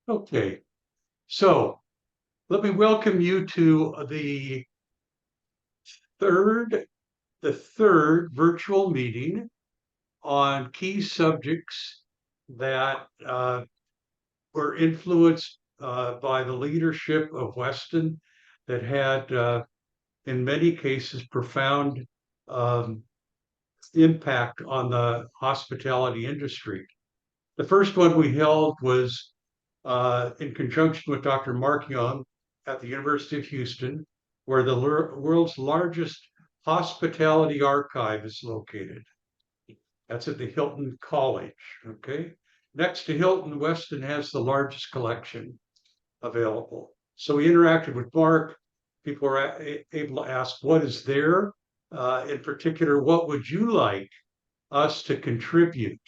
Okay, so let me welcome you to third, the third virtual meeting on key subjects that were influenced by the leadership of Westin that had, in many cases, profound um, impact on the hospitality industry. The first one we held was in conjunction with Dr. Mark Young at the University of Houston, where the world's largest hospitality archive is located. That's at the Hilton College, okay? Next to Hilton, Westin has the largest collection available. So we interacted with Mark. People were able to ask, what is there? In particular, what would you like us to contribute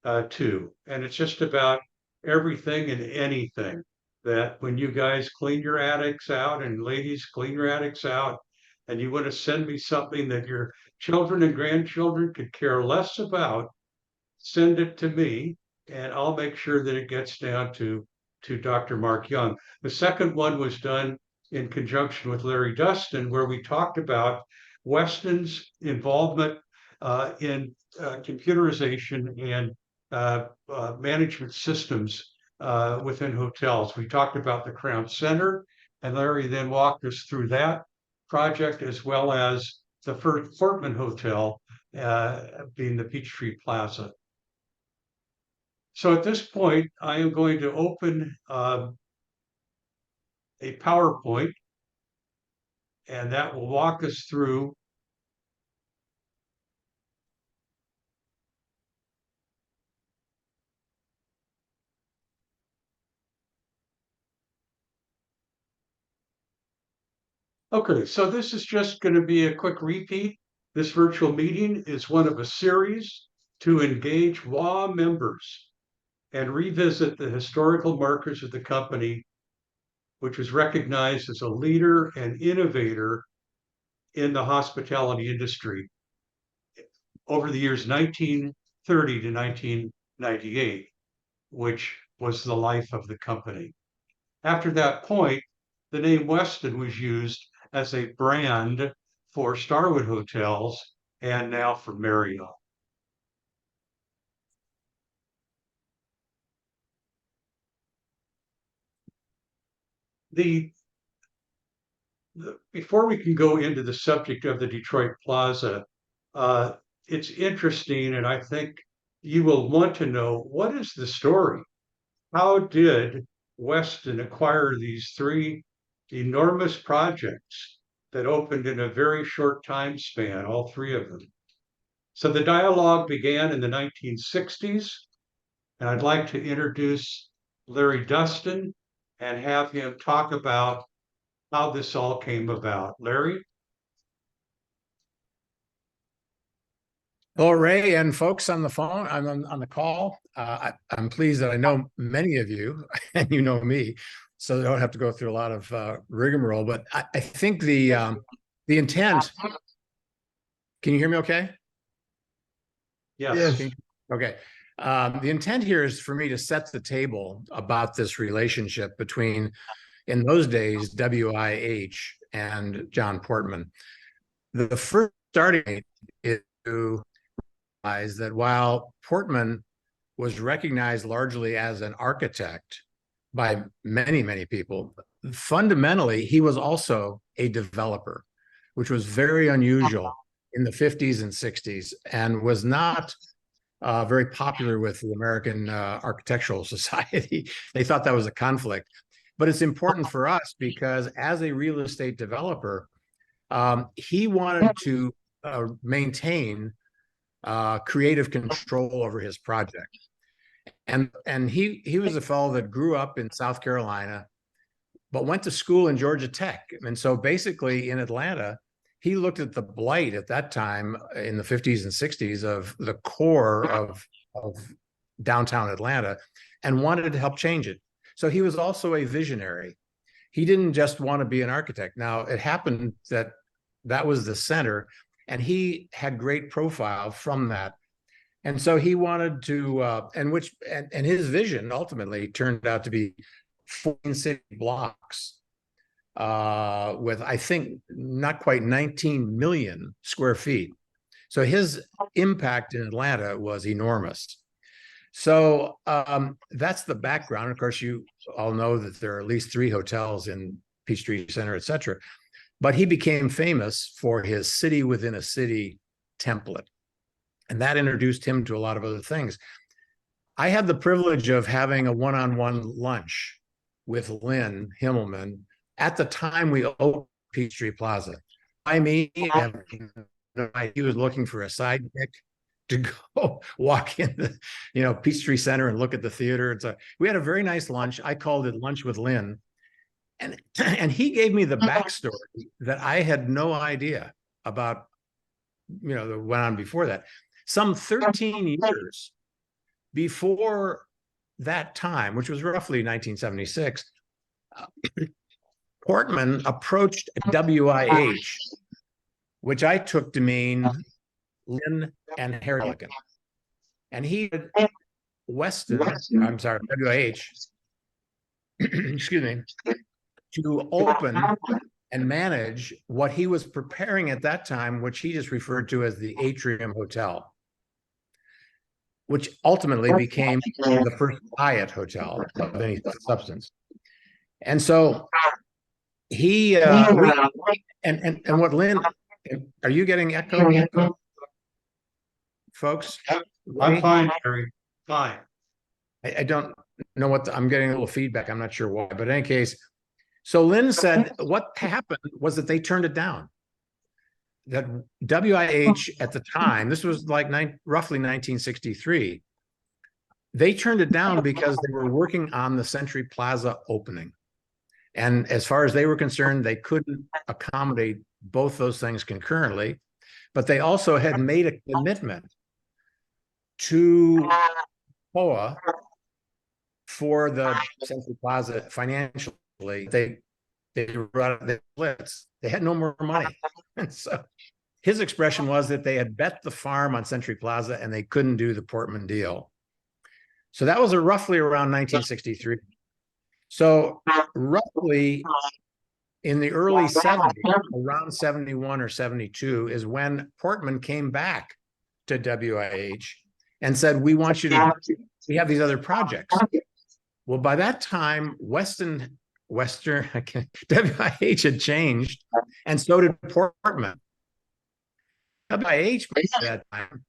to? And it's just about everything and anything that when you guys clean your attics out and ladies clean your attics out, and you want to send me something that your children and grandchildren could care less about, send it to me and I'll make sure that it gets down to Dr. Mark Young. The second one was done in conjunction with Larry Dustin, where we talked about Westin's involvement in computerization and management systems within hotels. We talked about the Crown Center, and Larry then walked us through that project, as well as the first Portman Hotel, being the Peachtree Plaza. So at this point, I am going to open a PowerPoint, and that will walk us through Okay, so this is just going to be a quick repeat. This virtual meeting is one of a series to engage WA members and revisit the historical markers of the company, which was recognized as a leader and innovator in the hospitality industry over the years 1930 to 1998, which was the life of the company. After that point, the name Westin was used as a brand for Starwood Hotels and now for Marriott. Before we can go into the subject of the Detroit Plaza, it's interesting, and I think you will want to know, what is the story? How did Westin acquire these three enormous projects that opened in a very short time span, all three of them? So the dialogue began in the 1960s, and I'd like to introduce Larry Dustin and have him talk about how this all came about. Larry? Hello, Ray, and folks on the phone. I'm on the call. I'm pleased that I know many of you, and you know me, so I don't have to go through a lot of rigmarole. But I think the intent. Can you hear me? Okay. Yes. Okay. The intent here is for me to set the table about this relationship between, in those days, WIH and John Portman. The first starting point is to realize that while Portman was recognized largely as an architect by many, many people, fundamentally, he was also a developer, which was very unusual in the 50s and 60s and was not very popular with the American Architectural Society. They thought that was a conflict. But it's important for us because as a real estate developer, he wanted to maintain creative control over his project. And he was a fellow that grew up in South Carolina, but went to school in Georgia Tech. And so basically in Atlanta, he looked at the blight at that time in the 50s and 60s of the core of downtown Atlanta and wanted to help change it. So he was also a visionary. He didn't just want to be an architect. Now, it happened that was the center, and he had great profile from that. And so he wanted to, and his vision ultimately turned out to be 14 city blocks with, I think, not quite 19 million square feet. So his impact in Atlanta was enormous. So that's the background. Of course, you all know that there are at least 3 hotels in Peachtree Center, et cetera. But he became famous for his city within a city template. And that introduced him to a lot of other things. I had the privilege of having a one-on-one lunch with Lynn Himmelman at the time we opened Peachtree Plaza. He was looking for a sidekick to go walk in the, Peachtree Center and look at the theater. And so we had a very nice lunch. I called it Lunch with Lynn. And he gave me the backstory that I had no idea about, that went on before that. Some 13 years before that time, which was roughly 1976, Portman approached WIH, which I took to mean Lynn and Harry Milliken. And he had WIH, excuse me, to open and manage what he was preparing at that time, which he just referred to as the Atrium Hotel, which ultimately became the first Hyatt hotel of any substance. And so he, and what Lynn, are you getting echo, folks? I'm fine, Harry. Fine. I don't know I'm getting a little feedback. I'm not sure why, but in any case, so Lynn said what happened was that they turned it down. That WIH at the time, this was like roughly 1963, they turned it down because they were working on the Century Plaza opening. And as far as they were concerned, they couldn't accommodate both those things concurrently, but they also had made a commitment to POA for the Century Plaza financially. They run the splits. They had no more money. And so his expression was that they had bet the farm on Century Plaza and they couldn't do the Portman deal. So that was roughly around 1963. So roughly in the early 70s, around 71 or 72, is when Portman came back to WIH and said, we have these other projects. Well, by that time, WIH had changed, and so did Portman. WIH at that time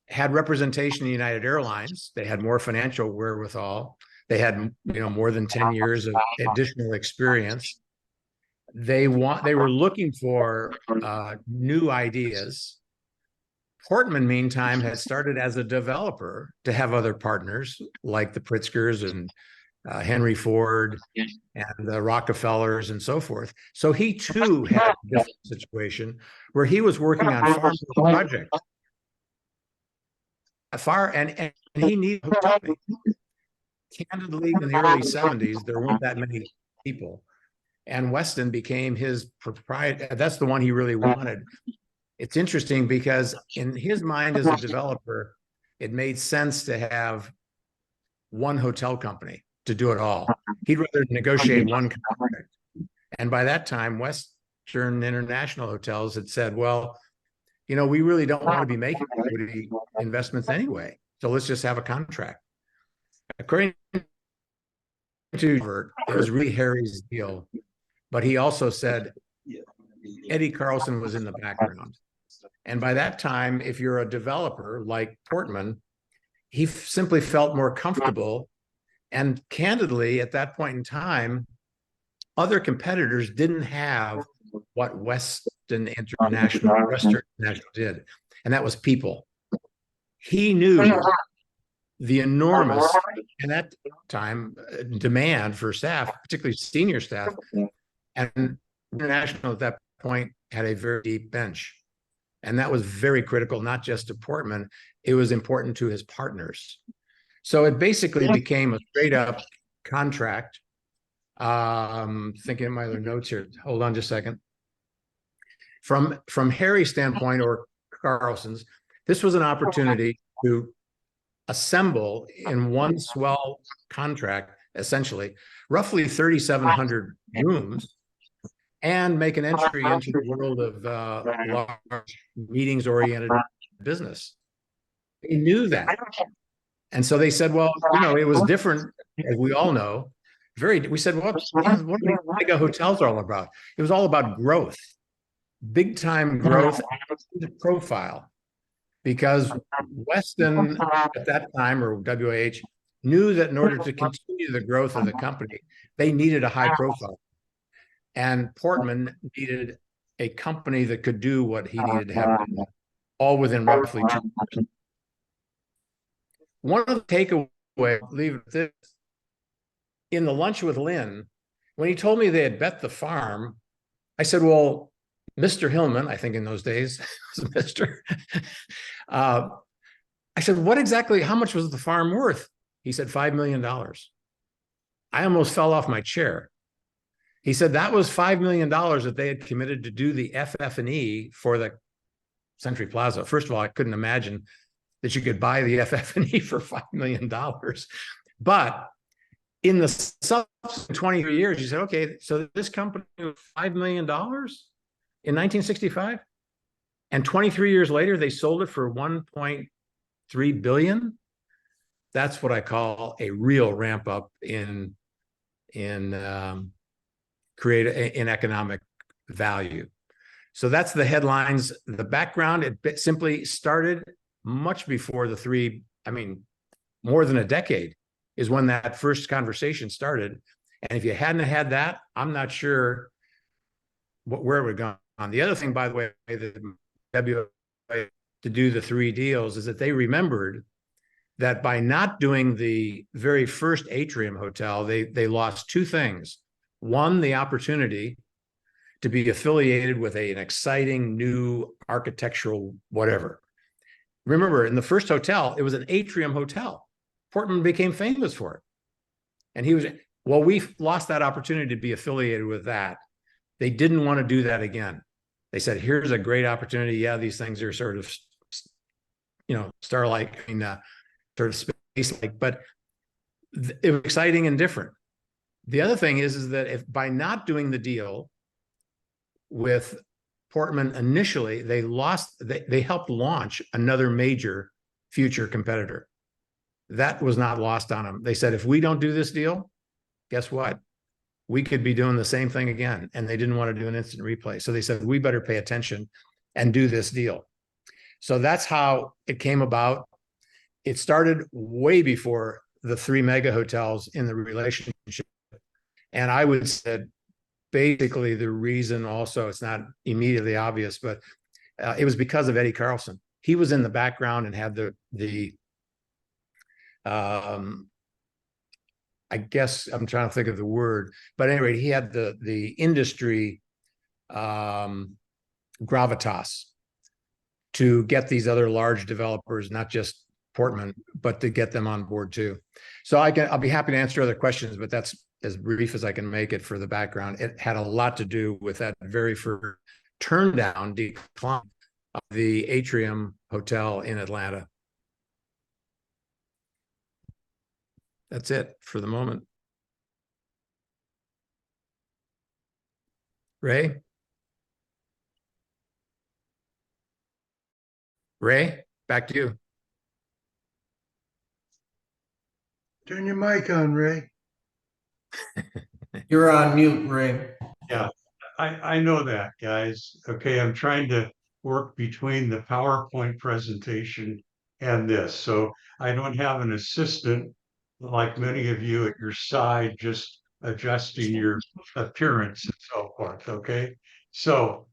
had representation in United Airlines. They had more financial wherewithal. They had, more than 10 years of additional experience. They were looking for new ideas. Portman, meantime, had started as a developer to have other partners like the Pritzkers and Henry Ford and the Rockefellers and so forth. So he too had a different situation where he was working on farm projects. And he needed hotel. Candidly, in the early 70s, there weren't that many people. And Westin became his proprietor. That's the one he really wanted. It's interesting because in his mind as a developer, it made sense to have one hotel company to do it all. He'd rather negotiate one contract. And by that time, Western International Hotels had said, well, we really don't want to be making equity investments anyway. So let's just have a contract. According to Vert, it was really Harry's deal. But he also said Eddie Carlson was in the background. And by that time, if you're a developer like Portman, he simply felt more comfortable. And candidly, at that point in time, other competitors didn't have what Western International did, and that was people. He knew the enormous, and at that time, demand for staff, particularly senior staff, and International at that point had a very deep bench. And that was very critical, not just to Portman, it was important to his partners. So it basically became a straight up contract. Thinking of my other notes here. Hold on just a second. From Harry's standpoint or Carlson's, this was an opportunity to assemble in one swell contract, essentially, roughly 3,700 rooms and make an entry into the world of large meetings-oriented business. They knew that. And so they said, well, it was different, as we all know. We said, well, what are these mega hotels all about? It was all about growth, big time growth, profile. Because Westin at that time, or WH, knew that in order to continue the growth of the company, they needed a high profile. And Portman needed a company that could do what he needed to have, all within roughly 2 years. One of the takeaways, leave it this, in the lunch with Lynn, when he told me they had bet the farm, I said, well, Mr. Hillman, I think in those days, was Mr. I said, how much was the farm worth? He said, $5 million. I almost fell off my chair. He said that was $5 million that they had committed to do the FF&E for the Century Plaza. First of all, I couldn't imagine that you could buy the FF&E for $5 million. But in the subsequent 23 years, you said, okay, so this company was $5 million in 1965, and 23 years later, they sold it for $1.3 billion. That's what I call a real ramp up in economic value. So that's the headlines. The background, it simply started much before more than a decade is when that first conversation started. And if you hadn't had that, I'm not sure where it would have gone. The other thing, by the way, the WA to do the 3 deals is that they remembered that by not doing the very first Atrium Hotel, they lost 2 things. One, the opportunity to be affiliated with an exciting new architectural whatever. Remember, in the first hotel, it was an Atrium Hotel. Portman became famous for it. And we lost that opportunity to be affiliated with that. They didn't want to do that again. They said, here's a great opportunity. Yeah, these things are sort of, star-like, sort of space-like, but it was exciting and different. The other thing is that if by not doing the deal with Portman initially, they helped launch another major future competitor. That was not lost on them. They said, if we don't do this deal, guess what? We could be doing the same thing again. And they didn't want to do an instant replay. So they said, we better pay attention and do this deal. So that's how it came about. It started way before the 3 mega hotels in the relationship. And I would say basically the reason also, it's not immediately obvious, but it was because of Eddie Carlson. He was in the background and had I guess I'm trying to think of the word, but anyway, he had the industry gravitas to get these other large developers, not just Portman, but to get them on board too. So I'll be happy to answer other questions, but that's as brief as I can make it for the background. It had a lot to do with that very first decline of the Atrium Hotel in Atlanta. That's it for the moment. Ray? Ray, back to you. Turn your mic on, Ray. You're on mute, Ray. Yeah, I know that, guys. Okay, I'm trying to work between the PowerPoint presentation and this. So I don't have an assistant like many of you at your side, just adjusting your appearance and so forth. Okay, so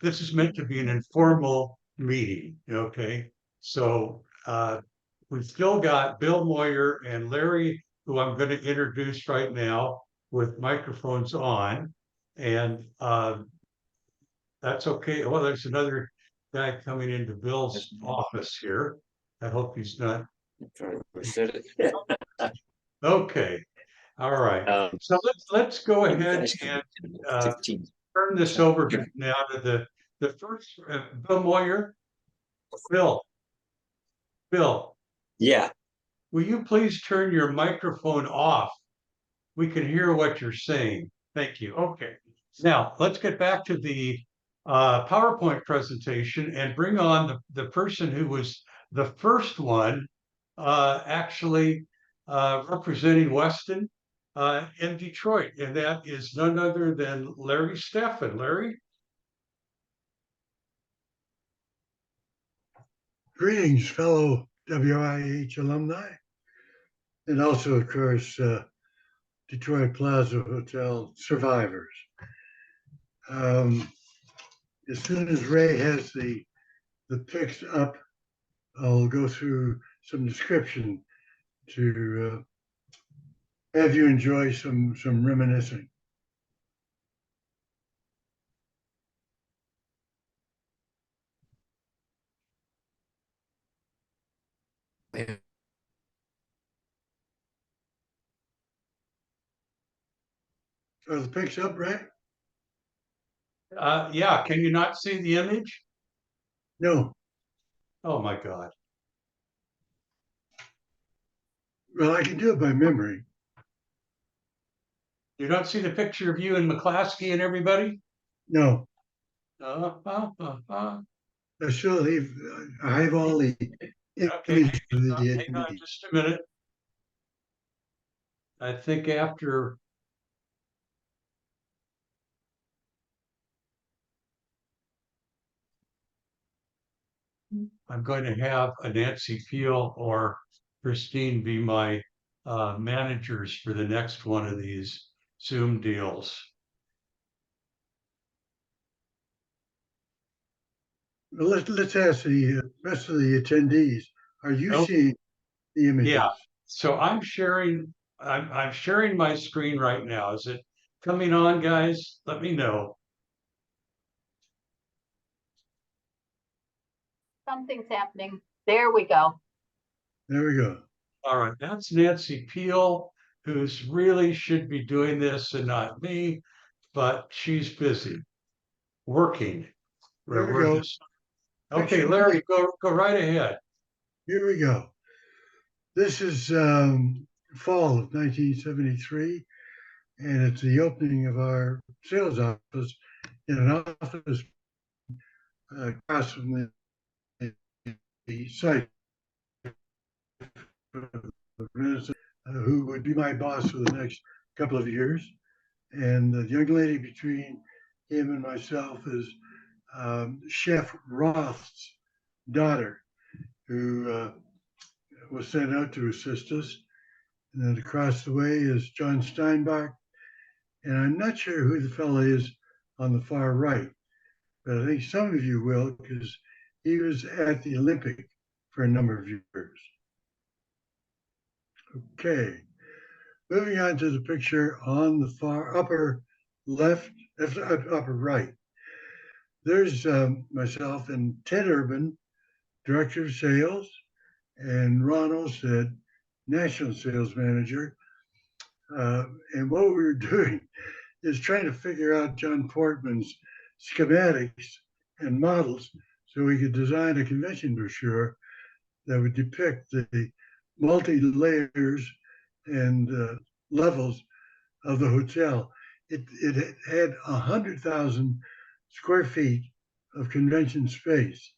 this is meant to be an informal meeting. Okay, so we've still got Bill Moyer and Larry, who I'm going to introduce right now with microphones on, and that's okay. Well, there's another guy coming into Bill's office here. I hope he's not. Okay, all right. So let's go ahead and turn this over now to the first Bill Moyer. Bill. Bill, Yeah, will you please turn your microphone off? We can hear what you're saying. Thank you. Okay. Now, let's get back to the PowerPoint presentation and bring on the person who was the first one actually representing Westin in Detroit. And that is none other than Larry Steffen. Larry? Greetings, fellow WIH alumni, and also, of course, Detroit Plaza Hotel survivors. As soon as Ray has the pics up, I'll go through some description to have you enjoy some reminiscing. Are the pics up, Ray? Yeah, can you not see the image? No. Oh my God. Well, I can do it by memory. You don't see the picture of you and McClaskey and everybody? No, Uh, uh, uh, uh. I still leave. I have all the Okay, images of the hang on attendees. just a minute. I think after I'm going to have a Nancy Peel or Christine be my managers for the next one of these Zoom deals. Well, let's ask the rest of the attendees. Are you Oh, seeing the images? yeah. So I'm sharing. I'm sharing my screen right now. Is it coming on, guys? Let me know. Something's happening. There we go. There we go. All right, that's Nancy Peel, who's really should be doing this and not me, but she's busy working. There we We're go. just- Okay, Picture Larry, go right ahead. Here we go. This is fall of 1973, and it's the opening of our sales office in an office across from the site who would be my boss for the next couple of years. And the young lady between him and myself is Chef Roth's daughter, who was sent out to assist us. And then across the way is John Steinbach. And I'm not sure who the fellow is on the far right, but I think some of you will, because he was at the Olympic for a number of years. Okay, moving on to the picture on the far upper left, upper right. There's myself and Ted Urban, Director of Sales, and Ron Olsted, National Sales Manager. And what we were doing is trying to figure out John Portman's schematics and models so we could design a convention brochure that would depict the multi-layers and levels of the hotel. It had 100,000 square feet of convention space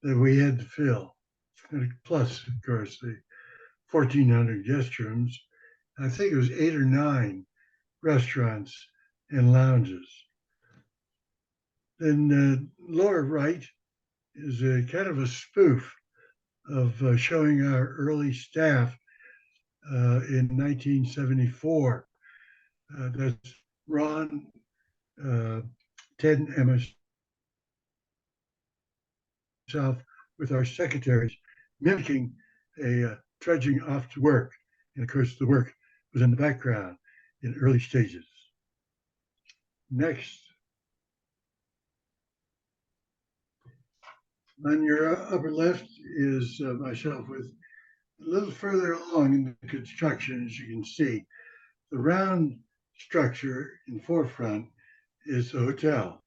that we had to fill. And plus, of course, the 1,400 guest rooms. I think it was 8 or 9 restaurants and lounges. Then lower right is a kind of a spoof of showing our early staff in 1974. That's Ron, Ted, and myself with our secretaries mimicking a trudging off to work. And of course, the work was in the background in early stages. Next. On your upper left is myself with a little further along in the construction, as you can see. The round structure in forefront is the hotel.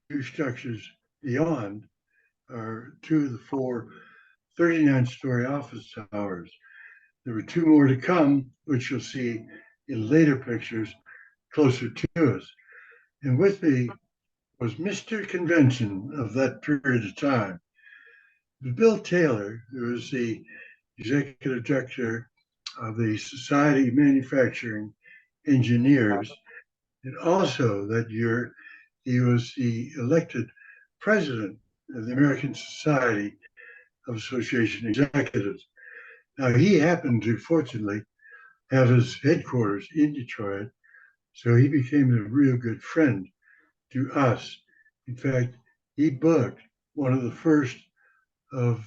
The two structures beyond are two of the four 39-story office towers. There were two more to come, which you'll see in later pictures closer to us. And with me was Mr. Convention of that period of time. Bill Taylor, who was the executive director of the Society of Manufacturing Engineers, and also that year he was the elected president of the American Society of Association Executives. Now, he happened to, fortunately, have his headquarters in Detroit, so he became a real good friend to us. In fact, he booked one of the first of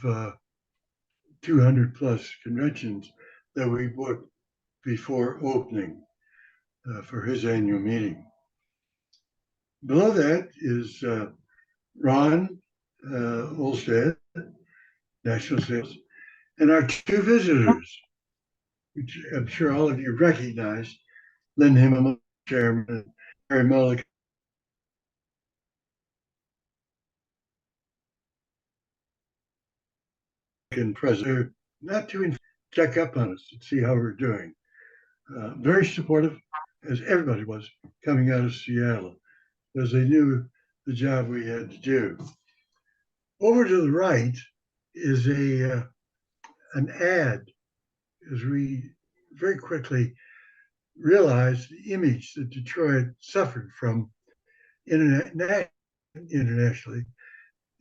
200 plus conventions that we booked before opening for his annual meeting. Below that is Ron Olstead, National Sales, and our two visitors, which I'm sure all of you recognize, Lynn Himmel, Chairman, and Harry Mulligan, President, not to check up on us and see how we're doing. Very supportive, as everybody was coming out of Seattle, because they knew the job we had to do. Over to the right is an ad, as we very quickly realized the image that Detroit suffered from internationally,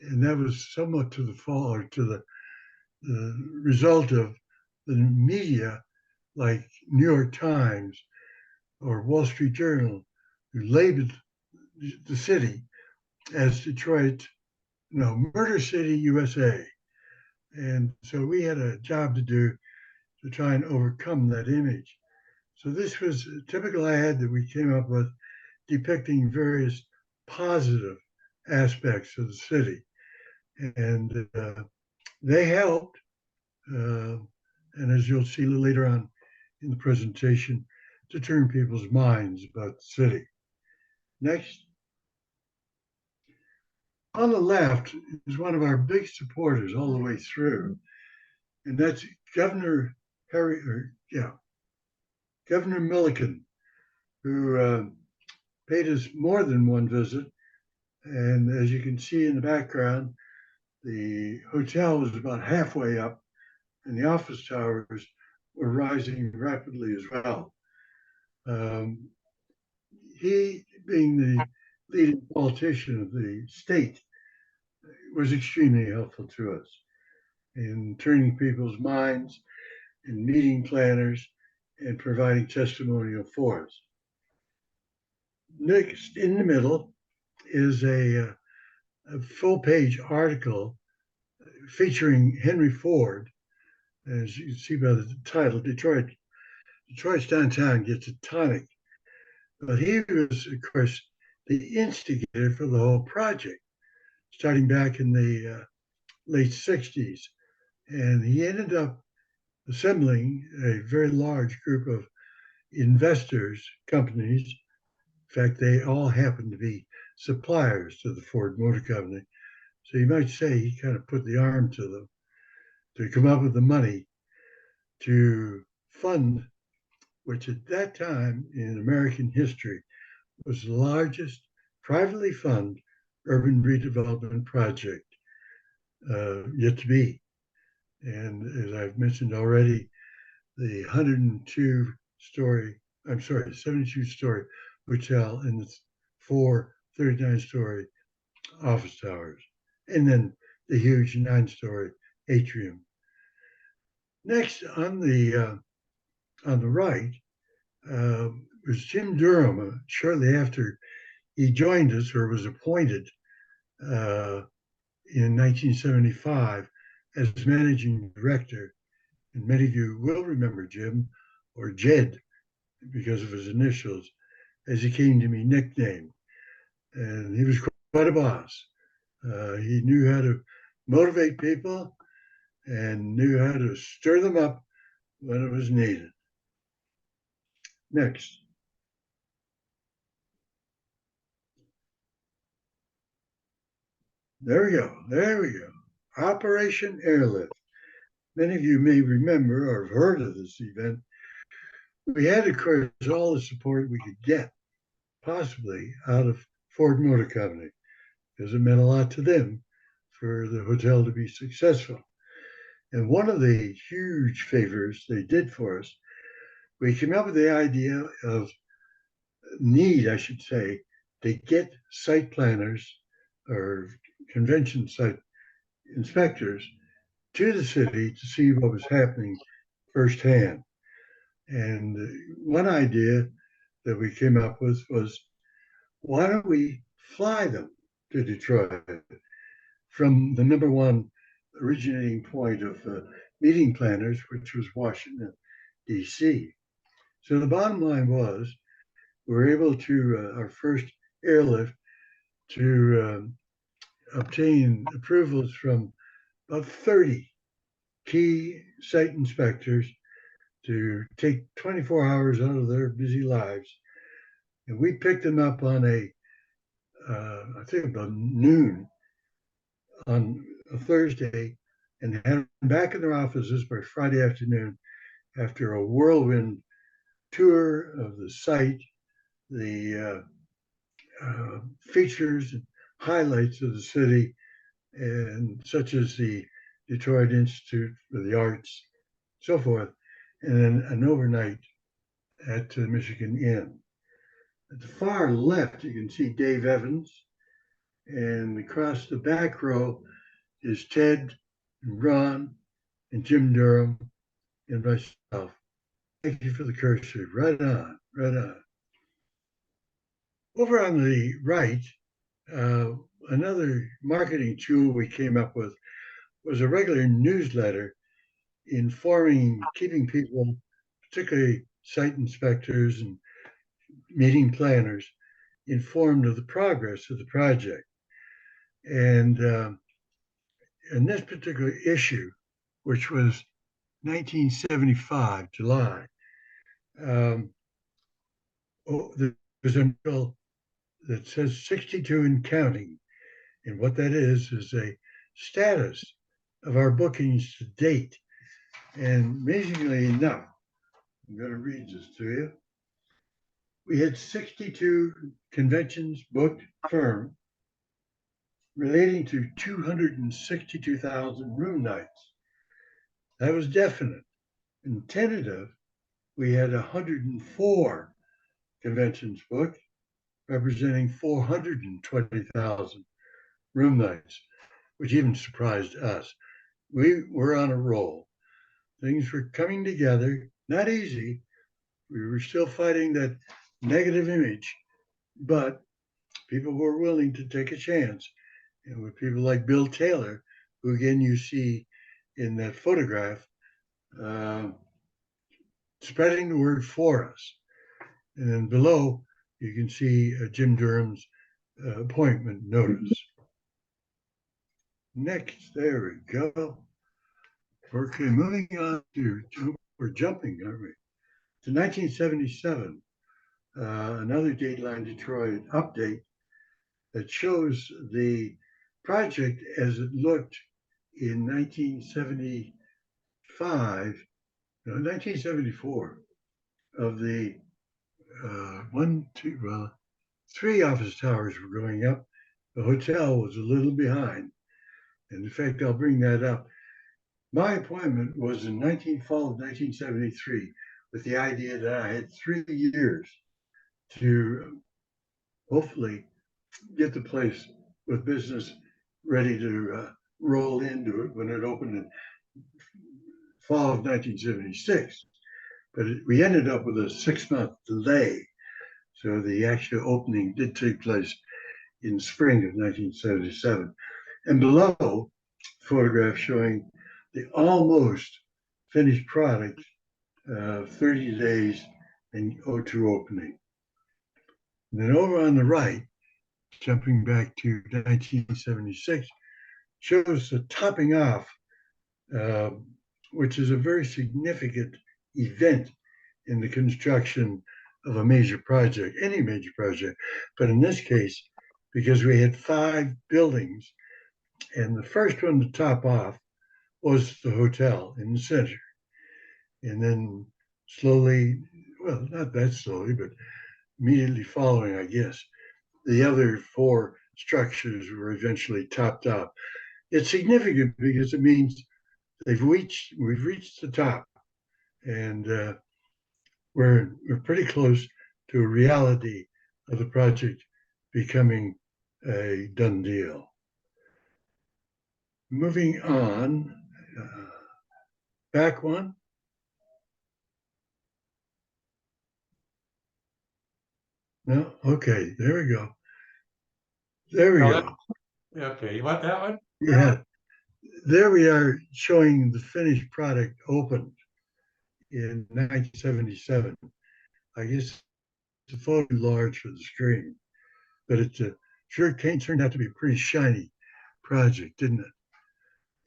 and that was somewhat to the fall or to the result of the media like New York Times or Wall Street Journal, who labeled the city as Detroit, Murder City, USA. And so we had a job to do to try and overcome that image. So this was a typical ad that we came up with depicting various positive aspects of the city. And they helped. And as you'll see later on in the presentation, to turn people's minds about the city. Next. On the left is one of our big supporters all the way through, and that's Governor Governor Milliken, who paid us more than one visit. And as you can see in the background, the hotel was about halfway up, and the office towers were rising rapidly as well. He, being the leading politician of the state, was extremely helpful to us in turning people's minds, in meeting planners, and providing testimonial for us. Next, in the middle, is a full-page article featuring Henry Ford. As you can see by the title, Detroit's downtown gets a tonic. But he was, of course, the instigator for the whole project, starting back in the late 60s. And he ended up assembling a very large group of investors, companies. In fact, they all happened to be suppliers to the Ford Motor Company. So you might say he kind of put the arm to them to come up with the money to fund, which at that time in American history was the largest privately funded urban redevelopment project yet to be. And as I've mentioned already, the 72-story hotel and the 4 39-story office towers, and then the huge 9-story atrium. Next on the right was Jim Durham. Shortly after he joined us or was appointed in 1975 as managing director. And many of you will remember Jim, or Jed, because of his initials, as he came to be nicknamed. And he was quite a boss. He knew how to motivate people and knew how to stir them up when it was needed. Next. There we go. Operation Airlift. many of you may remember or have heard of this event. We had, of course, all the support we could get, possibly out of Ford Motor Company, because it meant a lot to them for the hotel to be successful. And one of the huge favors they did for us, we came up with the idea of I should say, to get site planners or convention site inspectors to the city to see what was happening firsthand. And one idea that we came up with was, why don't we fly them to Detroit from the number one originating point of meeting planners, which was Washington, D.C. So the bottom line was, we were able to, our first airlift, to obtain approvals from about 30 key site inspectors to take 24 hours out of their busy lives. And we picked them up on I think about noon on a Thursday, and had them back in their offices by Friday afternoon after a whirlwind tour of the site, the features and highlights of the city, and such as the Detroit Institute for the Arts, so forth, and then an overnight at the Michigan Inn. At the far left, you can see Dave Evans, and across the back row is Ted and Ron and Jim Durham and myself. Thank you for the cursor. Right on, right on. Over on the right, another marketing tool we came up with was a regular newsletter keeping people, particularly site inspectors and meeting planners, informed of the progress of the project. And in this particular issue, which was 1975, July, there's a bill that says 62 and counting. And what that is a status of our bookings to date. And amazingly enough, I'm going to read this to you. We had 62 conventions booked firm, relating to 262,000 room nights. That was definite. And tentative, we had 104 conventions booked, representing 420,000 room nights, which even surprised us. We were on a roll. Things were coming together, not easy. We were still fighting that negative image, but people were willing to take a chance. And with people like Bill Taylor, who again you see in that photograph, spreading the word for us. And then below, you can see Jim Durham's appointment notice. Next, there we go. Okay, moving on we're jumping, aren't we? To 1977, another Dateline Detroit update that shows the project as it looked in 1974, of the three office towers were going up. The hotel was a little behind. And in fact, I'll bring that up. My appointment was in fall of 1973, with the idea that I had 3 years to hopefully get the place with business ready to roll into it when it opened in fall of 1976. But we ended up with a 6-month delay. So the actual opening did take place in spring of 1977. And below, photograph showing the almost finished product, 30 days and O2 opening. And then over on the right, jumping back to 1976, shows the topping off, which is a very significant event in the construction of a major project, any major project. But in this case, because we had 5 buildings, and the first one to top off was the hotel in the center. And then slowly, well, not that slowly, but immediately following, I guess, the other four structures were eventually topped up. It's significant because it means we've reached the top, and we're pretty close to a reality of the project becoming a done deal. Moving on, back one. No, okay, there we go. There we Oh, go. Okay, you want that one? Yeah, there we are showing the finished product opened in 1977. I guess the photo large for the screen, but it sure turned out to be a pretty shiny project, didn't it?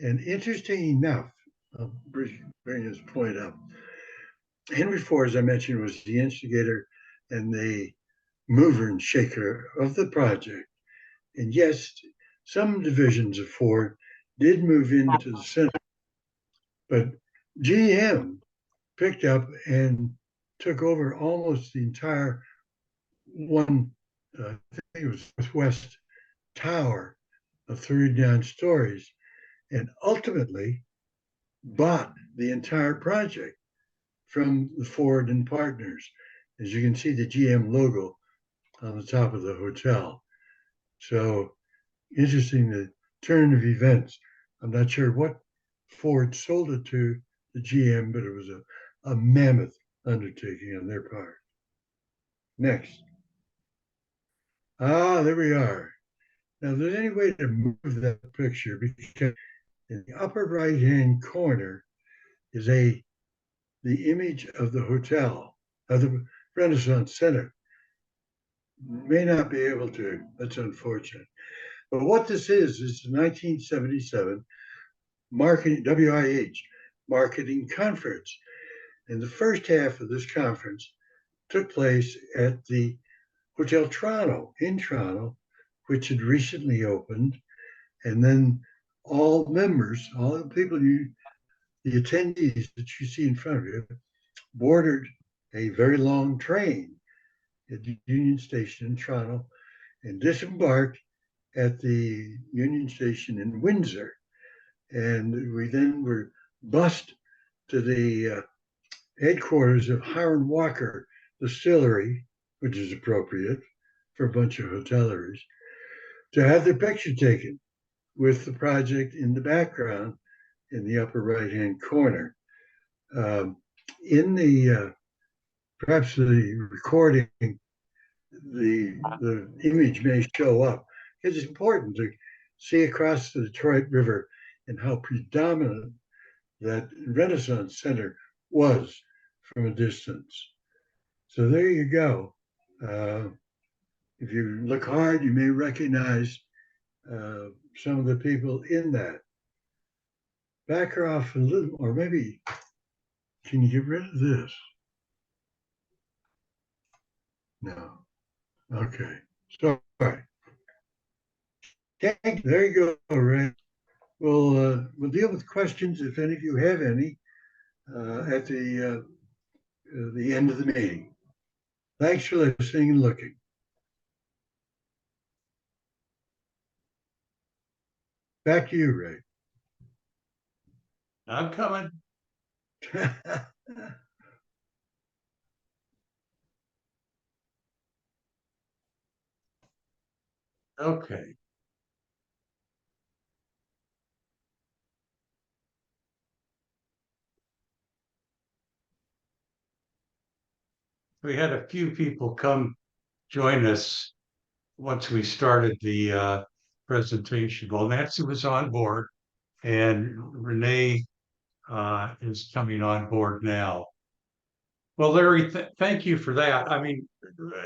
And interesting enough, I'll bring this point up. Henry Ford, as I mentioned, was the instigator and the mover and shaker of the project. And yes, some divisions of Ford did move into the center, but GM picked up and took over almost the entire one, I think it was Northwest Tower of 39 stories, and ultimately bought the entire project from the Ford and partners. As you can see, the GM logo on the top of the hotel. So interesting, the turn of events. I'm not sure what Ford sold it to the GM, but it was a mammoth undertaking on their part. Next. There we are. Now, if there's any way to move that picture, because in the upper right-hand corner is the image of the hotel, of the Renaissance Center. May not be able to. That's unfortunate. But what this is the 1977 marketing WIH marketing conference. And the first half of this conference took place at the Hotel Toronto in Toronto, which had recently opened. And then all members, all the people the attendees that you see in front of you, boarded a very long train at the Union Station in Toronto and disembarked at the Union Station in Windsor. And we then were bused to the headquarters of Hiram Walker Distillery, which is appropriate for a bunch of hoteliers, to have their picture taken with the project in the background in the upper right-hand corner. In the perhaps the recording, the image may show up because it's important to see across the Detroit River and how predominant that Renaissance Center was from a distance. So there you go. If you look hard, you may recognize some of the people in that. Back her off a little, or maybe, can you get rid of this? No. Okay. Sorry. Okay, there you go, Ray. We'll deal with questions if any of you have any at the end of the meeting. Thanks for listening and looking. Back to you, Ray. I'm coming. Okay. We had a few people come join us once we started the presentation. Well, Nancy was on board, and Renee is coming on board now. Well, Larry, thank you for that. I mean,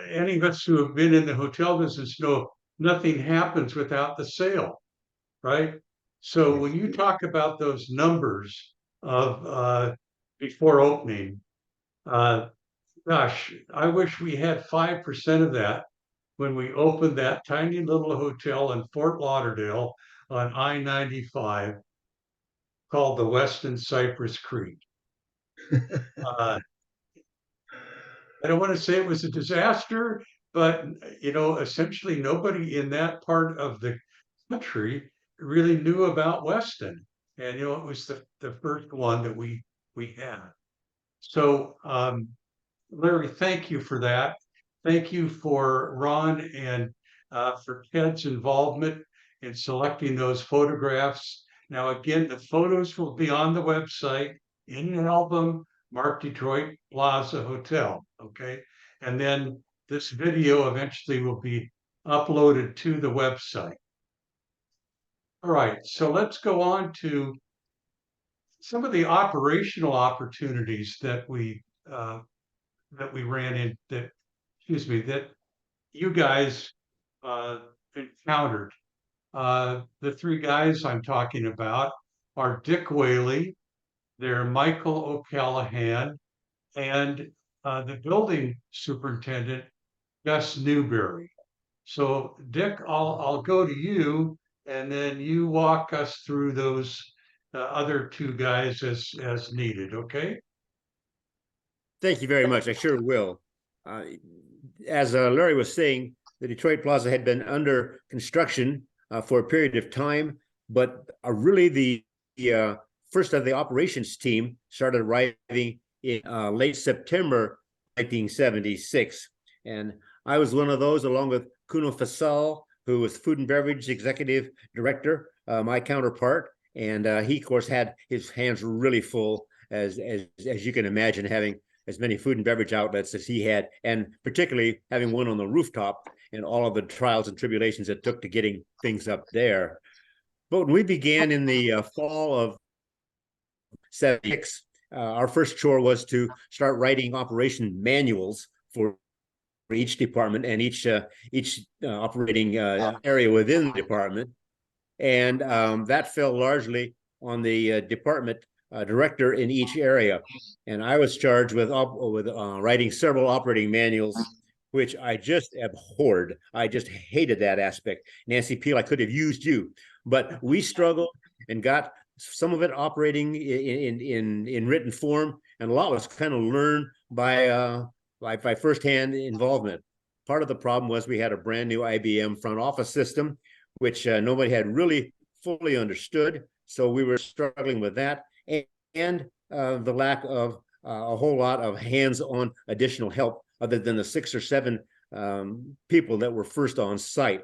any of us who have been in the hotel business know nothing happens without the sale, right? So when you talk about those numbers of before opening, gosh, I wish we had 5% of that when we opened that tiny little hotel in Fort Lauderdale on I-95. called the Westin Cypress Creek. Uh, I don't want to say it was a disaster, but essentially nobody in that part of the country really knew about Weston. And it was the first one that we had. So Larry, thank you for that. Thank you for Ron and for Ted's involvement in selecting those photographs. Now, again, the photos will be on the website in an album marked Detroit Plaza Hotel. Okay. And then this video eventually will be uploaded to the website. All right. So let's go on to some of the operational opportunities that we ran in that you guys encountered. The three guys I'm talking about are Dick Whaley, they're Michael O'Callahan, and the building superintendent, Gus Newberry. So Dick, I'll go to you, and then you walk us through those other two guys as needed. Okay. Thank you very much. I sure will. As Larry was saying, the Detroit Plaza had been under construction for a period of time, but really the first of the operations team started arriving in late September 1976. And I was one of those, along with Kuno Fasal, who was food and beverage executive director, my counterpart. And he, of course, had his hands really full, as you can imagine, having as many food and beverage outlets as he had, and particularly having one on the rooftop and all of the trials and tribulations it took to getting things up there. But when we began in the fall of '76, our first chore was to start writing operation manuals for each department and each operating area within the department. And that fell largely on the department director in each area. And I was charged with writing several operating manuals, which I just abhorred. I just hated that aspect. Nancy Peel, I could have used you, but we struggled and got some of it operating in written form, and a lot was kind of learned by firsthand involvement. Part of the problem was we had a brand new IBM front office system, which nobody had really fully understood. So we were struggling with that, and the lack of a whole lot of hands-on additional help other than the 6 or 7 people that were first on site.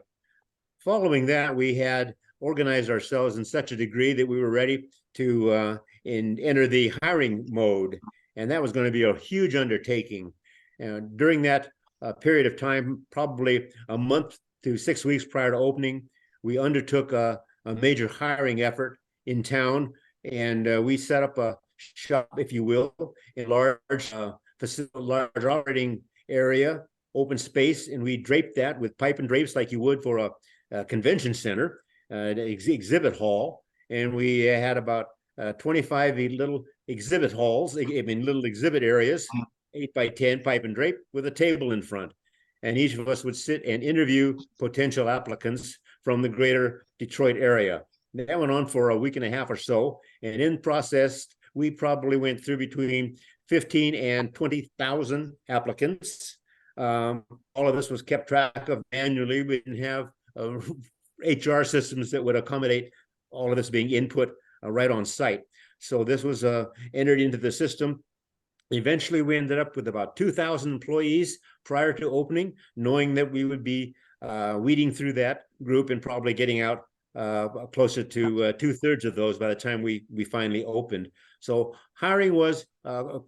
Following that, we had organized ourselves in such a degree that we were ready to enter the hiring mode. And that was going to be a huge undertaking. And during that period of time, probably a month to 6 weeks prior to opening, we undertook a major hiring effort in town, and we set up a shop, if you will, in large operating area, open space, and we draped that with pipe and drapes like you would for a convention center, an exhibit hall, and we had about 25 little exhibit halls, little exhibit areas, 8 by 10 pipe and drape with a table in front. And each of us would sit and interview potential applicants from the greater Detroit area. That went on for a week and a half or so. And in process, we probably went through between 15 and 20,000 applicants. All of this was kept track of manually. We didn't have HR systems that would accommodate all of this being input right on site. So this was entered into the system. Eventually, we ended up with about 2,000 employees prior to opening, knowing that we would be weeding through that group and probably getting out closer to 2/3 of those by the time we finally opened. So hiring was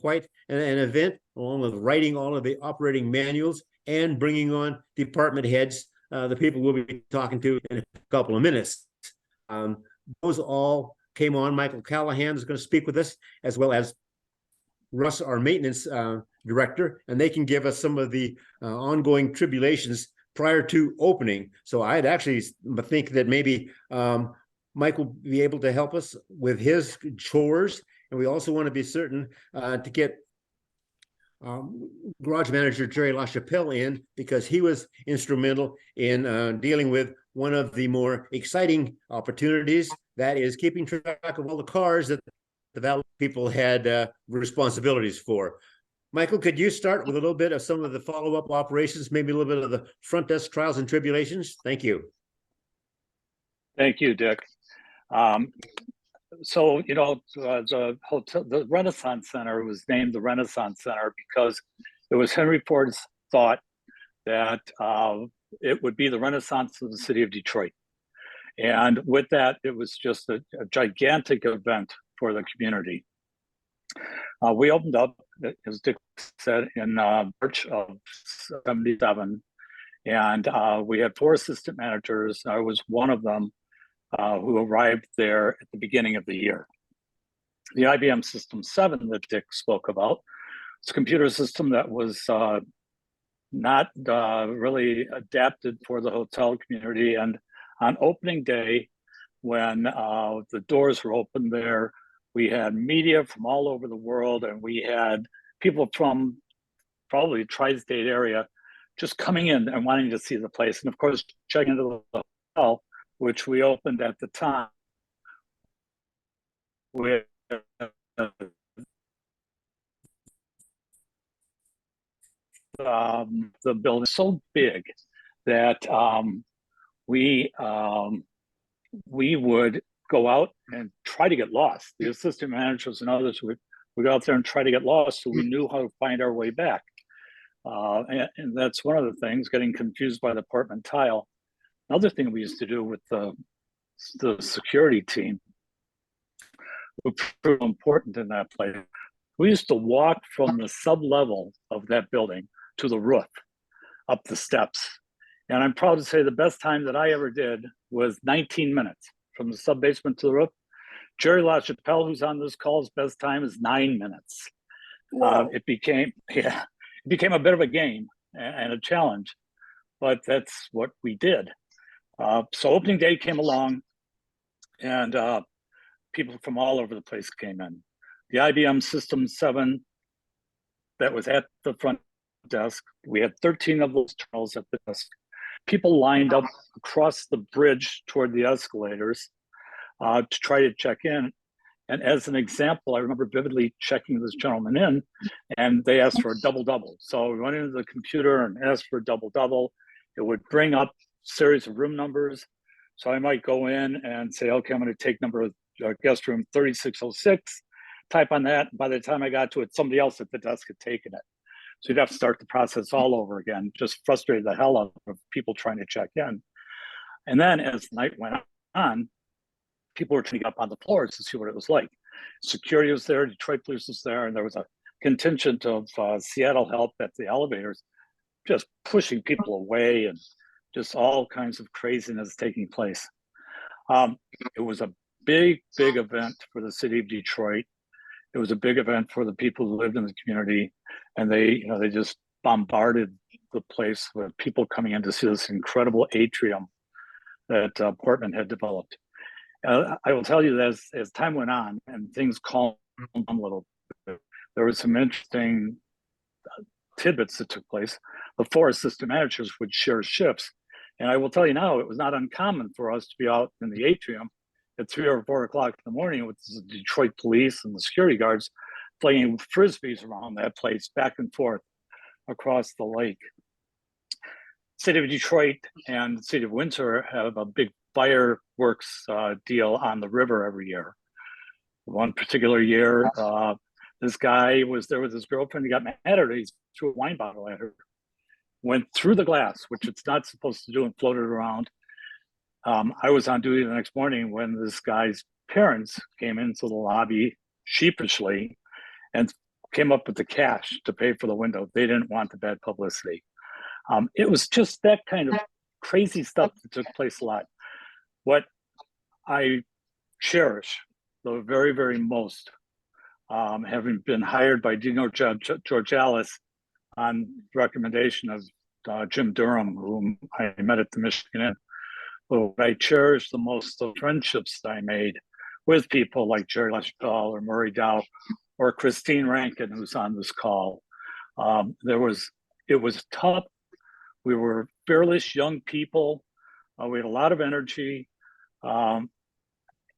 quite an event, along with writing all of the operating manuals and bringing on department heads, the people we'll be talking to in a couple of minutes. Those all came on. Michael Callahan is going to speak with us, as well as Russ, our maintenance director, and they can give us some of the ongoing tribulations prior to opening. So I'd actually think that maybe Mike will be able to help us with his chores. And we also want to be certain to get garage manager Jerry LaChapelle in, because he was instrumental in dealing with one of the more exciting opportunities that is keeping track of all the cars that the Valley people had responsibilities for. Michael, could you start with a little bit of some of the follow-up operations, maybe a little bit of the front desk trials and tribulations? Thank you. Thank you, Dick. So, the hotel, the Renaissance Center was named the Renaissance Center because it was Henry Ford's thought that it would be the Renaissance of the city of Detroit. And with that, it was just a gigantic event for the community. We opened up, as Dick said, in March of '77, and we had 4 assistant managers. I was one of them who arrived there at the beginning of the year. The IBM System 7 that Dick spoke about was a computer system that was not really adapted for the hotel community. And on opening day, when the doors were open there, we had media from all over the world, and we had people from probably the tri-state area just coming in and wanting to see the place. And of course, checking into the hotel, which we opened at the time with the building so big that we would go out and try to get lost. The assistant managers and others would go out there and try to get lost, so we knew how to find our way back. And that's one of the things, getting confused by the Portman tile. Another thing we used to do with the security team was pretty important in that place. We used to walk from the sub-level of that building to the roof, up the steps. And I'm proud to say the best time that I ever did was 19 minutes from the sub-basement to the roof. Jerry LaChapelle, who's on this call's best time is 9 minutes. It became a bit of a game and a challenge, but that's what we did. So opening day came along, and people from all over the place came in. The IBM System 7 that was at the front desk, we had 13 of those terminals at the desk. People lined up across the bridge toward the escalators to try to check in. And as an example, I remember vividly checking this gentleman in, and they asked for a double-double. So we went into the computer and asked for a double-double. It would bring up a series of room numbers. So I might go in and say, okay, I'm going to take number of guest room 3606, type on that. By the time I got to it, somebody else at the desk had taken it. So you'd have to start the process all over again. Just frustrated the hell out of people trying to check in. And then as the night went on, people were trying to get up on the floors to see what it was like. Security was there, Detroit police was there, and there was a contingent of Seattle help at the elevators, just pushing people away, and just all kinds of craziness taking place. It was a big event for the city of Detroit. It was a big event for the people who lived in the community, and they just bombarded the place with people coming in to see this incredible atrium that Portman had developed. I will tell you that as time went on and things calmed down a little bit, there were some interesting tidbits that took place. The 4 assistant managers would share shifts. And I will tell you now, it was not uncommon for us to be out in the atrium at 3 or 4 o'clock in the morning with the Detroit police and the security guards playing frisbees around that place back and forth across the lake. City of Detroit and the city of Windsor have a big fireworks deal on the river every year. One particular year, this guy was there with his girlfriend. He got mad at her. He threw a wine bottle at her, went through the glass, which it's not supposed to do, and floated around. I was on duty the next morning when this guy's parents came into the lobby sheepishly and came up with the cash to pay for the window. They didn't want the bad publicity. It was just that kind of crazy stuff that took place a lot. What I cherish the very most, having been hired by Dino Georgalis on recommendation of Jim Durham, whom I met at the Michigan Inn. What I cherish the most, the friendships that I made with people like Jerry LaChapelle or Murray Dow or Christine Rankin, who's on this call. It was tough. We were fearless young people. We had a lot of energy.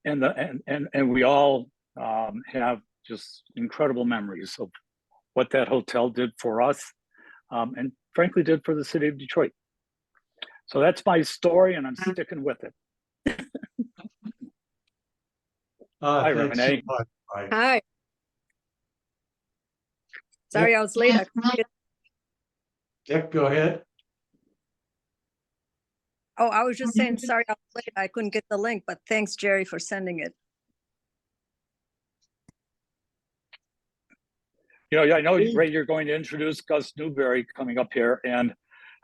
and we all have just incredible memories of what that hotel did for us, and frankly did for the city of Detroit. So that's my story, and I'm sticking with it. Hi, Thanks so Renee. much, Mike. Hi. Sorry, I was late. I couldn't get- Dick, go ahead. Oh, I was just saying, sorry, I was late. I couldn't get the link, but thanks, Jerry, for sending it. I know, Ray, you're going to introduce Gus Newberry coming up here, and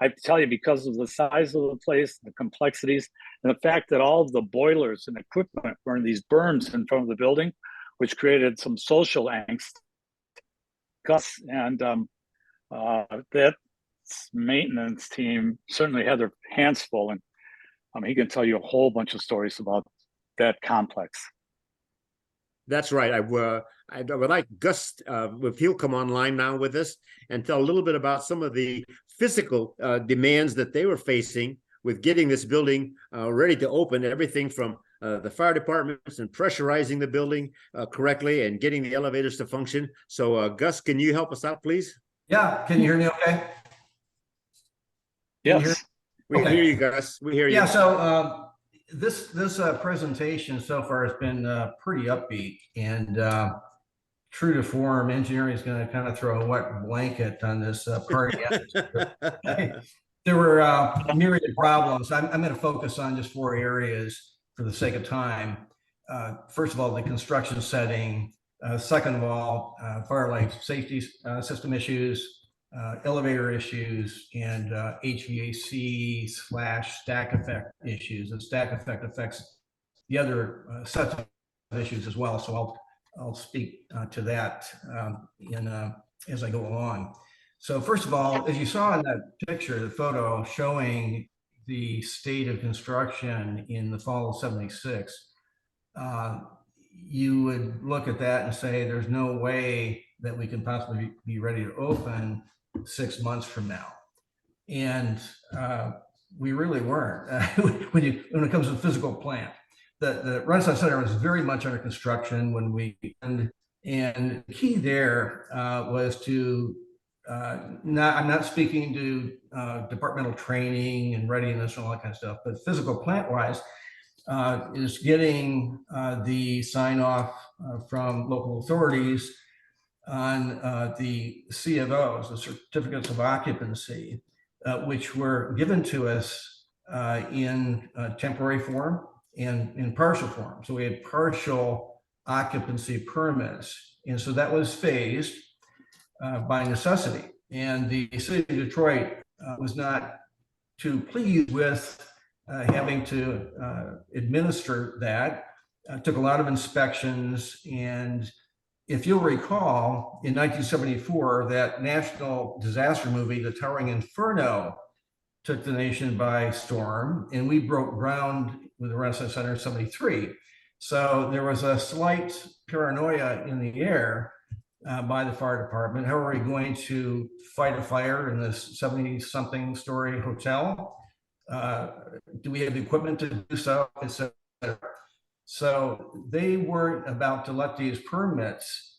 I have to tell you, because of the size of the place, the complexities, and the fact that all of the boilers and equipment were in these berms in front of the building, which created some social angst, Gus and that maintenance team certainly had their hands full, and he can tell you a whole bunch of stories about that complex. That's right. I would like Gus, if he'll come online now with us and tell a little bit about some of the physical demands that they were facing with getting this building ready to open, everything from the fire departments and pressurizing the building correctly and getting the elevators to function. So Gus, can you help us out, please? Yeah, can you hear me okay? Can you hear- Yes. We Okay. hear you, Gus. We hear you. Yeah, so this presentation so far has been pretty upbeat, and true to form, engineering is going to kind of throw a wet blanket on this party. There were myriad problems. I'm going to focus on just 4 areas for the sake of time. First of all, the construction setting. Second of all, fire life safety system issues, elevator issues, and HVAC/stack effect issues. And stack effect affects the other sets of issues as well. So I'll speak to that as I go along. So first of all, as you saw in that picture, the photo showing the state of construction in the fall of '76, you would look at that and say, there's no way that we can possibly be ready to open 6 months from now. And we really weren't when it comes to the physical plant. The Renaissance Center was very much under construction when we opened, and the key there was to I'm not speaking to departmental training and readiness and all that kind of stuff, but physical plant wise is getting the sign off from local authorities on the C of O's, the certificates of occupancy, which were given to us in temporary form and in partial form. So we had partial occupancy permits. And so that was phased by necessity. And the city of Detroit was not too pleased with having to administer that. Took a lot of inspections. And if you'll recall, in 1974, that national disaster movie, The Towering Inferno, took the nation by storm, and we broke ground with the Renaissance Center in '73. So there was a slight paranoia in the air by the fire department. How are we going to fight a fire in this 70-something story hotel? Do we have the equipment to do so? So they weren't about to let these permits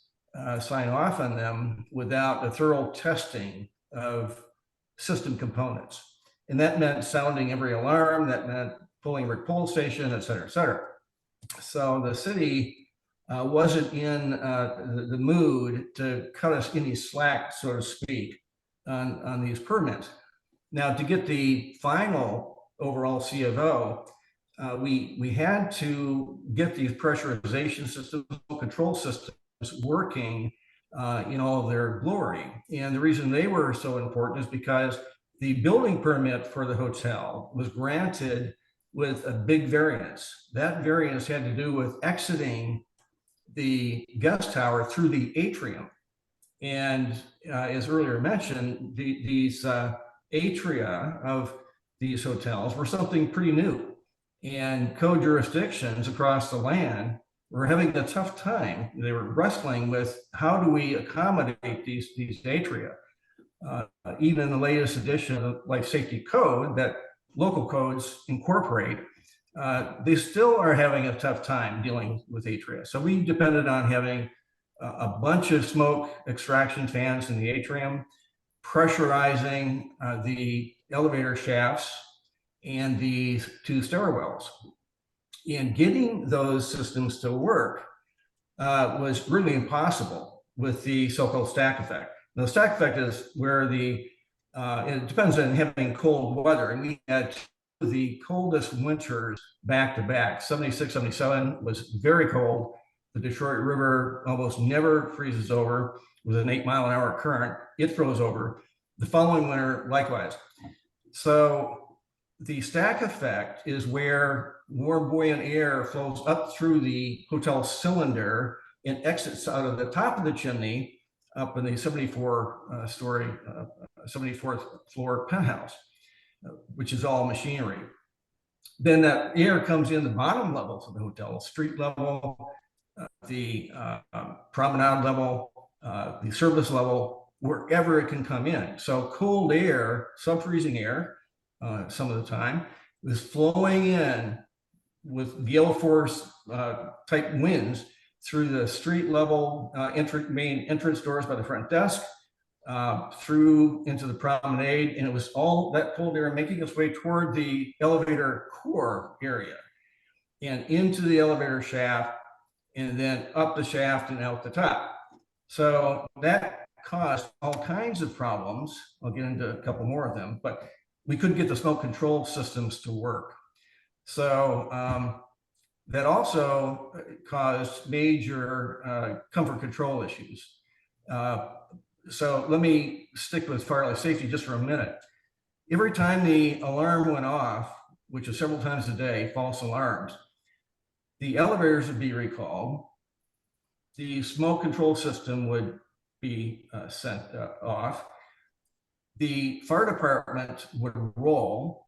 sign off on them without a thorough testing of system components. And that meant sounding every alarm, that meant pulling every pull station, et cetera, et cetera. So the city wasn't in the mood to cut us any slack, so to speak, on these permits. Now, to get the final overall C of O, we had to get these pressurization systems, control systems working in all of their glory. And the reason they were so important is because the building permit for the hotel was granted with a big variance. That variance had to do with exiting the guest tower through the atrium. And as earlier mentioned, these atria of these hotels were something pretty new. And co-jurisdictions across the land were having a tough time. They were wrestling with how do we accommodate these atria. Even in the latest edition of the Life Safety Code that local codes incorporate, they still are having a tough time dealing with atria. So we depended on having a bunch of smoke extraction fans in the atrium, pressurizing the elevator shafts and the two stairwells. And getting those systems to work was really impossible with the so-called stack effect. Now, the stack effect is where it depends on having cold weather. And we had the coldest winters back to back. 76, 77 was very cold. The Detroit River almost never freezes over with an 8-mile-an-hour current. It froze over. The following winter, likewise. So the stack effect is where more buoyant air flows up through the hotel cylinder and exits out of the top of the chimney up in the 74th floor penthouse, which is all machinery. Then that air comes in the bottom levels of the hotel, street level, the promenade level, the service level, wherever it can come in. So cold air, sub-freezing air, some of the time, is flowing in with gale force type winds through the street level main entrance doors by the front desk, through into the promenade, and it was all that cold air making its way toward the elevator core area and into the elevator shaft, and then up the shaft and out the top. So that caused all kinds of problems. I'll get into a couple more of them, but we couldn't get the smoke control systems to work. So that also caused major comfort control issues. So let me stick with fire life safety just for a minute. Every time the alarm went off, which is several times a day, false alarms, the elevators would be recalled. The smoke control system would be sent off. The fire department would roll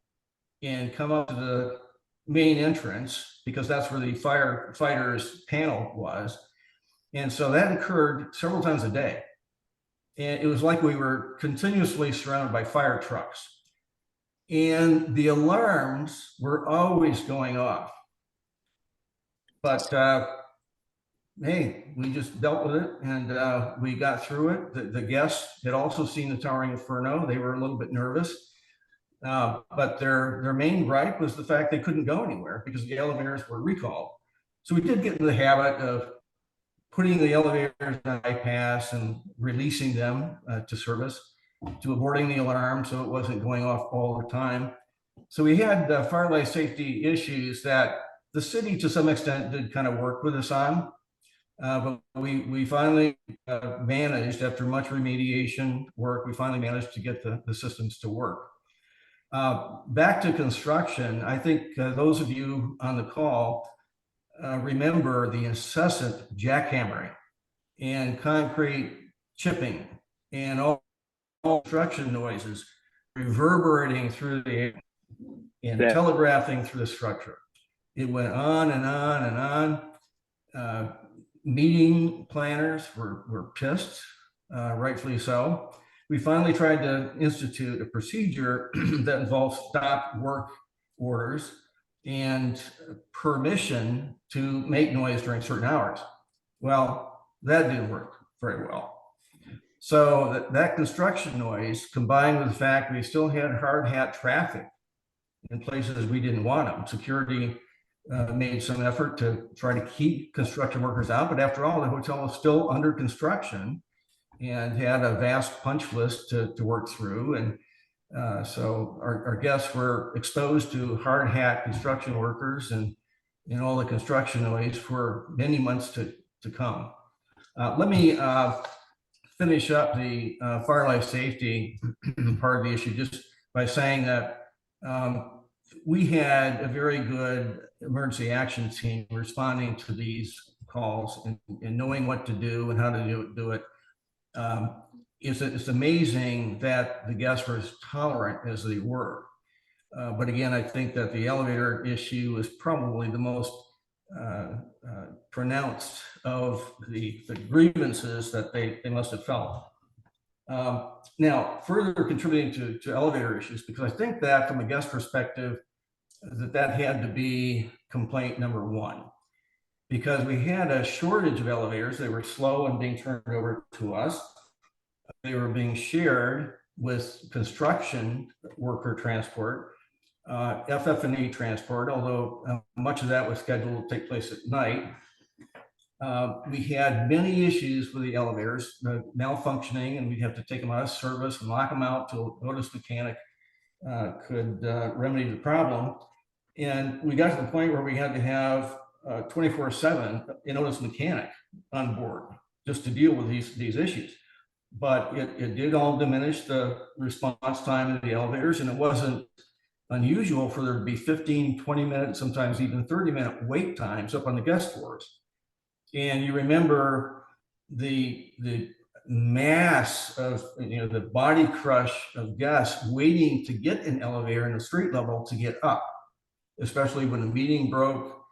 and come up to the main entrance because that's where the firefighters panel was. And so that occurred several times a day. And it was like we were continuously surrounded by fire trucks. And the alarms were always going off. But hey, we just dealt with it and we got through it. The guests had also seen the towering inferno. They were a little bit nervous. But their main gripe was the fact they couldn't go anywhere because the elevators were recalled. So we did get into the habit of putting the elevators on bypass and releasing them to service, to aborting the alarm so it wasn't going off all the time. So we had fire life safety issues that the city to some extent did kind of work with us on. But we finally managed, after much remediation work, we finally managed to get the systems to work. Back to construction, I think those of you on the call remember the incessant jackhammering and concrete chipping and all construction noises reverberating through the air and telegraphing through the structure. It went on and on and on. Meeting planners were pissed, rightfully so. We finally tried to institute a procedure that involves stop work orders and permission to make noise during certain hours. Well, that didn't work very well. So that construction noise, combined with the fact we still had hard hat traffic in places we didn't want them. Security made some effort to try to keep construction workers out, but after all, the hotel was still under construction and had a vast punch list to work through. And so our guests were exposed to hard hat construction workers and all the construction noise for many months to come. Let me finish up the fire life safety part of the issue just by saying that we had a very good emergency action team responding to these calls and knowing what to do and how to do it. It's amazing that the guests were as tolerant as they were. But again, I think that the elevator issue is probably the most pronounced of the grievances that they must have felt. Now, further contributing to elevator issues, because I think that from a guest perspective, that had to be complaint number one, because we had a shortage of elevators. They were slow and being turned over to us. They were being shared with construction worker transport, FF&E transport, although much of that was scheduled to take place at night. We had many issues with the elevators, malfunctioning, and we'd have to take them out of service and lock them out till a notice mechanic could remedy the problem. And we got to the point where we had to have 24/7 a notice mechanic on board just to deal with these issues. But it did all diminish the response time of the elevators, and it wasn't unusual for there to be 15, 20 minutes, sometimes even 30-minute wait times up on the guest floors. And you remember the mass of, the body crush of guests waiting to get an elevator in the street level to get up, especially when the meeting broke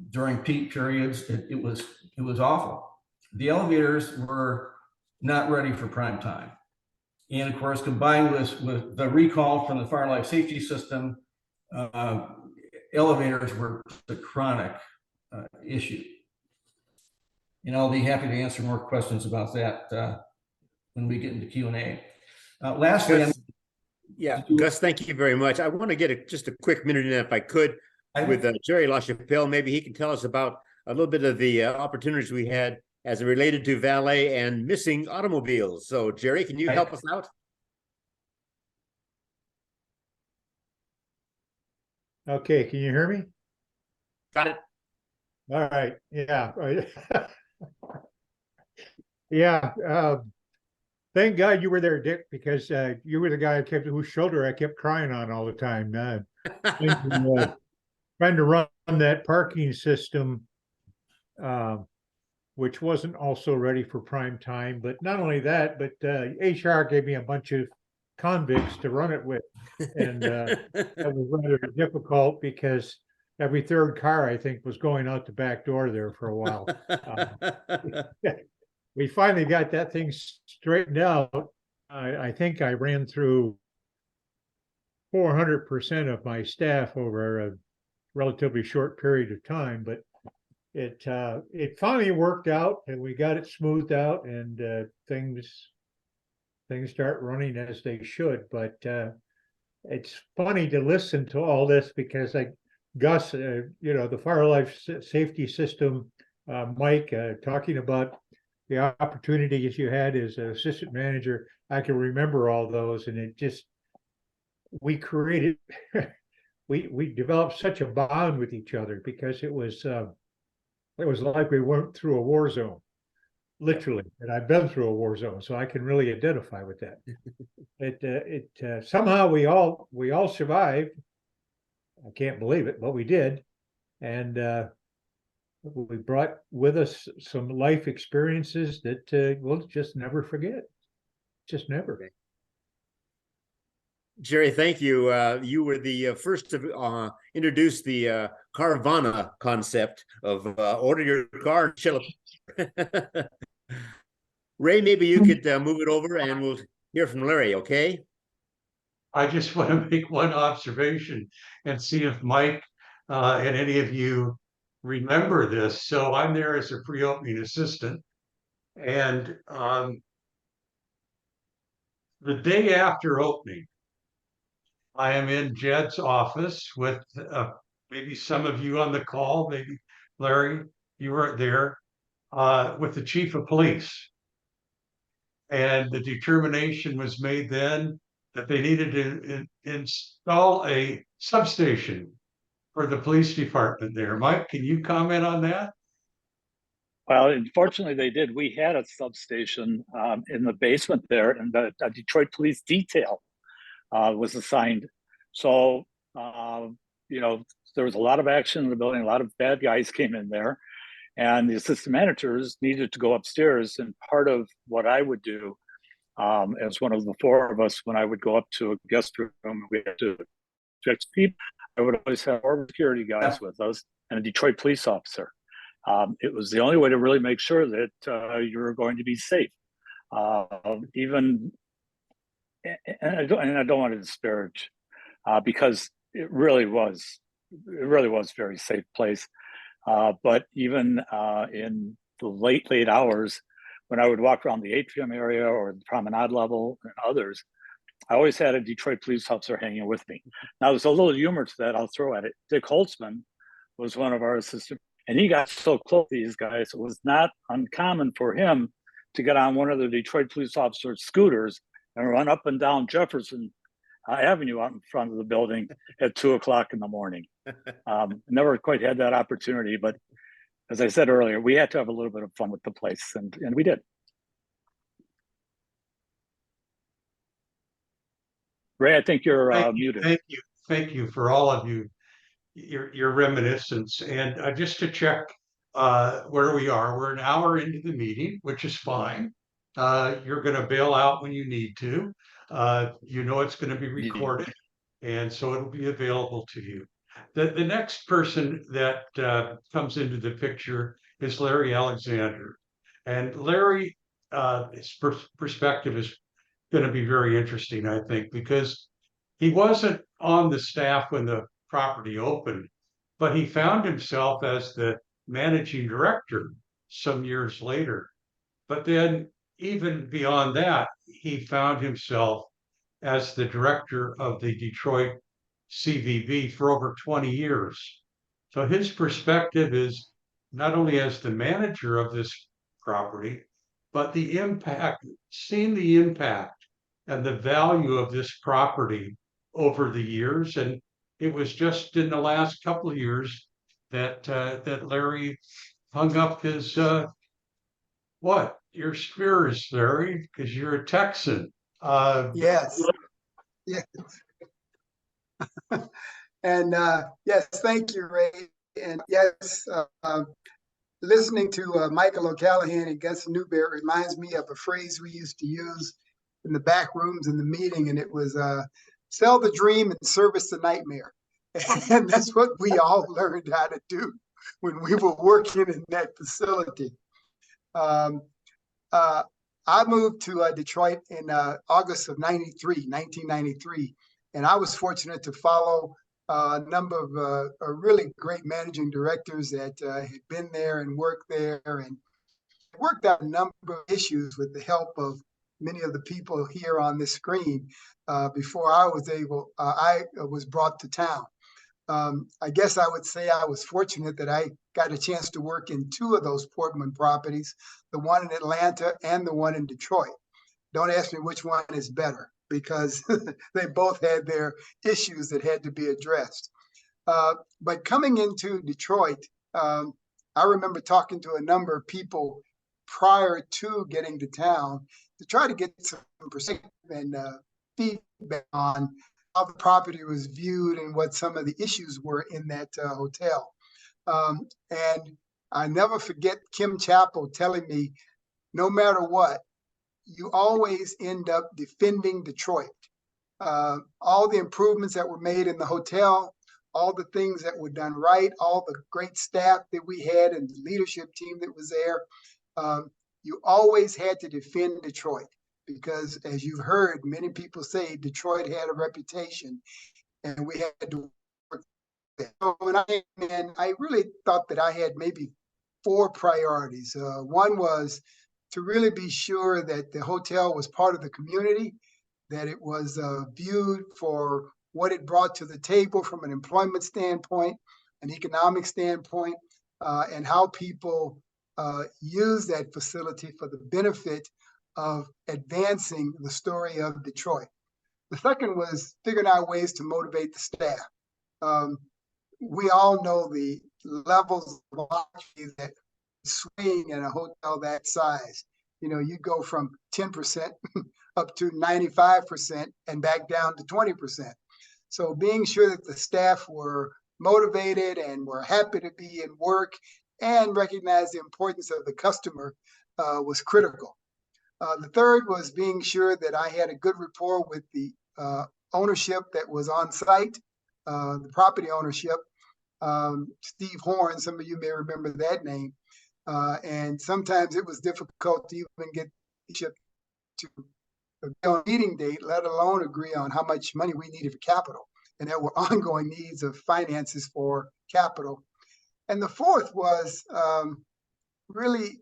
during peak periods. It was awful. The elevators were not ready for prime time. And of course, combined with the recall from the fire life safety system, elevators were the chronic issue. And I'll be happy to answer more questions about that when we get into Q&A. Lastly, Gus, thank you very much. I want to get just a quick minute in, if I could, with Jerry LaChapelle. Maybe he can tell us about a little bit of the opportunities we had as it related to valet and missing automobiles. So, Jerry, can you help us out? Okay, can you hear me? Got it. All right, yeah. Yeah, thank God you were there, Dick, because you were the guy whose shoulder I kept crying on all the time. Trying to run that parking system, which wasn't also ready for prime time. But not only that, but HR gave me a bunch of convicts to run it with. And that was rather difficult because every third car, I think, was going out the back door there for a while. We finally got that thing straightened out. I think I ran through 400% of my staff over a relatively short period of time, but it finally worked out, and we got it smoothed out, and things start running as they should. But it's funny to listen to all this because, like Gus, the fire life safety system, Mike, talking about the opportunities you had as an assistant manager. I can remember all those, and we created, we developed such a bond with each other because it was like we went through a war zone, literally. And I've been through a war zone, so I can really identify with that. Somehow we all survived. I can't believe it, but we did. And we brought with us some life experiences that we'll just never forget. Just never. Jerry, thank you. You were the first to introduce the Carvana concept of order your car and chill. Ray, maybe you could move it over and we'll hear from Larry, okay? I just want to make one observation and see if Mike and any of you remember this. So I'm there as a pre-opening assistant, and the day after opening, I am in Jed's office with maybe some of you on the call, maybe Larry, you weren't there, with the chief of police. And the determination was made then that they needed to install a substation for the police department there. Mike, can you comment on that? Well, unfortunately, they did. We had a substation in the basement there, and the Detroit Police Detail was assigned. So, there was a lot of action in the building. A lot of bad guys came in there, and the assistant managers needed to go upstairs. And part of what I would do as one of the four of us, when I would go up to a guest room, we had to fix people. I would always have our security guys with us and a Detroit police officer. It was the only way to really make sure that you were going to be safe. And I don't want to disparage because it really was a very safe place. But even in the late hours, when I would walk around the atrium area or the promenade level and others, I always had a Detroit police officer hanging with me. Now, there's a little humor to that I'll throw at it. Dick Holtzman was one of our assistants, and he got so close to these guys, it was not uncommon for him to get on one of the Detroit police officers' scooters and run up and down Jefferson Avenue out in front of the building at 2:00 in the morning. Never quite had that opportunity, but as I said earlier, we had to have a little bit of fun with the place, and we did. Ray, I think you're muted. Thank you for all of your reminiscence. And just to check where we are, we're an hour into the meeting, which is fine. You're going to bail out when you need to. You know it's going to be recorded, and so it'll be available to you. The next person that comes into the picture is Larry Alexander. And Larry, his perspective is going to be very interesting, I think, because he wasn't on the staff when the property opened, but he found himself as the managing director some years later. But then, even beyond that, he found himself as the director of the Detroit CVB for over 20 years. So his perspective is not only as the manager of this property, but the impact, seeing the impact and the value of this property over the years. And it was just in the last couple of years that that Larry hung up his what? Your spears, Larry, because you're a Texan. Yes. Yes. And yes, thank you, Ray. And yes, listening to Michael O'Callahan and Gus Newberry reminds me of a phrase we used to use in the back rooms in the meeting, and it was sell the dream and service the nightmare. And that's what we all learned how to do when we were working in that facility. I moved to Detroit in August of 1993, and I was fortunate to follow a number of really great managing directors that had been there and worked there, and worked out a number of issues with the help of many of the people here on this screen before I was brought to town. I guess I would say I was fortunate that I got a chance to work in two of those Portman properties, the one in Atlanta and the one in Detroit. Don't ask me which one is better, because they both had their issues that had to be addressed. But coming into Detroit, I remember talking to a number of people prior to getting to town to try to get some perspective and feedback on how the property was viewed and what some of the issues were in that hotel. And I never forget Kim Chappell telling me, no matter what, you always end up defending Detroit. All the improvements that were made in the hotel, all the things that were done right, all the great staff that we had and the leadership team that was there, you always had to defend Detroit, because as you've heard, many people say Detroit had a reputation and we had to work that. So when I came in, I really thought that I had maybe 4 priorities. One was to really be sure that the hotel was part of the community, that it was viewed for what it brought to the table from an employment standpoint, an economic standpoint, and how people use that facility for the benefit of advancing the story of Detroit. The second was figuring out ways to motivate the staff. We all know the levels of occupancy that swing in a hotel that size. You know, you go from 10% up to 95% and back down to 20%. So being sure that the staff were motivated and were happy to be in work and recognize the importance of the customer was critical. The third was being sure that I had a good rapport with the ownership that was on site, the property ownership. Steve Horn, some of you may remember that name. And sometimes it was difficult to even get to agree on a meeting date, let alone agree on how much money we needed for capital. and there were ongoing needs of finances for capital. And the fourth was really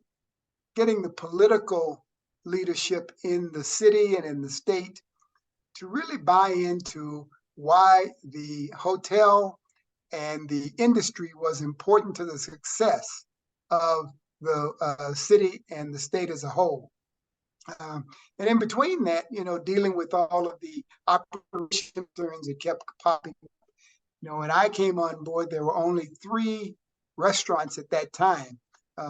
getting the political leadership in the city and in the state to really buy into why the hotel and the industry was important to the success of the city and the state as a whole. And in between that, dealing with all of the operation concerns that kept popping up. When I came on board, there were only 3 restaurants at that time.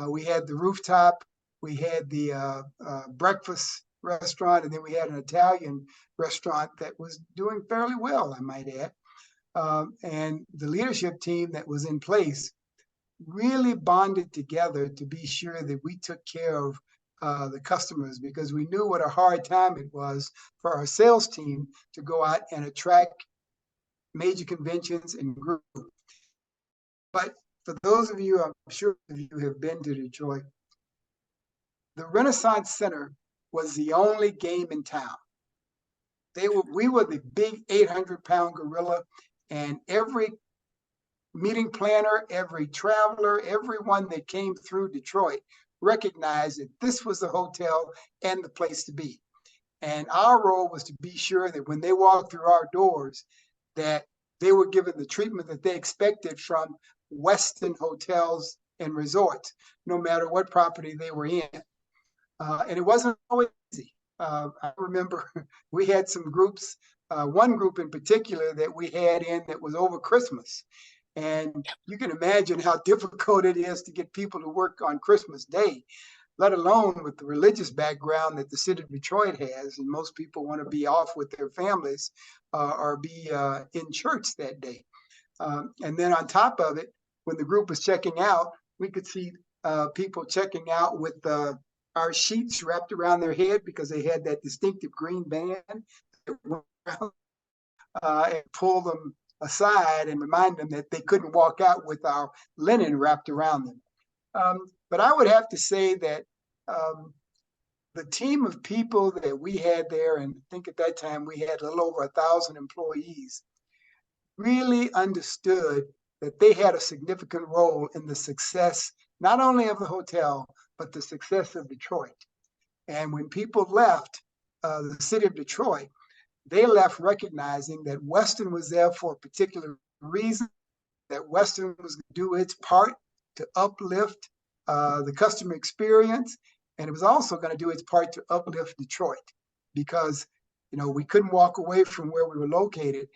We had the Rooftop, we had the breakfast restaurant, and then we had an Italian restaurant that was doing fairly well, I might add. And the leadership team that was in place really bonded together to be sure that we took care of the customers, because we knew what a hard time it was for our sales team to go out and attract major conventions and groups. But for those of you, I'm sure you have been to Detroit, the Renaissance Center was the only game in town. We were the big 800-pound gorilla, and every meeting planner, every traveler, everyone that came through Detroit recognized that this was the hotel and the place to be. And our role was to be sure that when they walked through our doors, that they were given the treatment that they expected from Westin Hotels and Resorts, no matter what property they were in. And it wasn't always easy. I remember we had some groups, one group in particular that we had in that was over Christmas. And you can imagine how difficult it is to get people to work on Christmas Day, let alone with the religious background that the city of Detroit has. And most people want to be off with their families or be in church that day. And then on top of it, when the group was checking out, we could see people checking out with our sheets wrapped around their head because they had that distinctive green band that went around, and pull them aside and remind them that they couldn't walk out with our linen wrapped around them. But I would have to say that the team of people that we had there, and I think at that time we had a little over 1,000 employees, really understood that they had a significant role in the success, not only of the hotel, but the success of Detroit. And when people left the city of Detroit, they left recognizing that Westin was there for a particular reason, that Westin was going to do its part to uplift the customer experience, and it was also going to do its part to uplift Detroit, because we couldn't walk away from where we were located,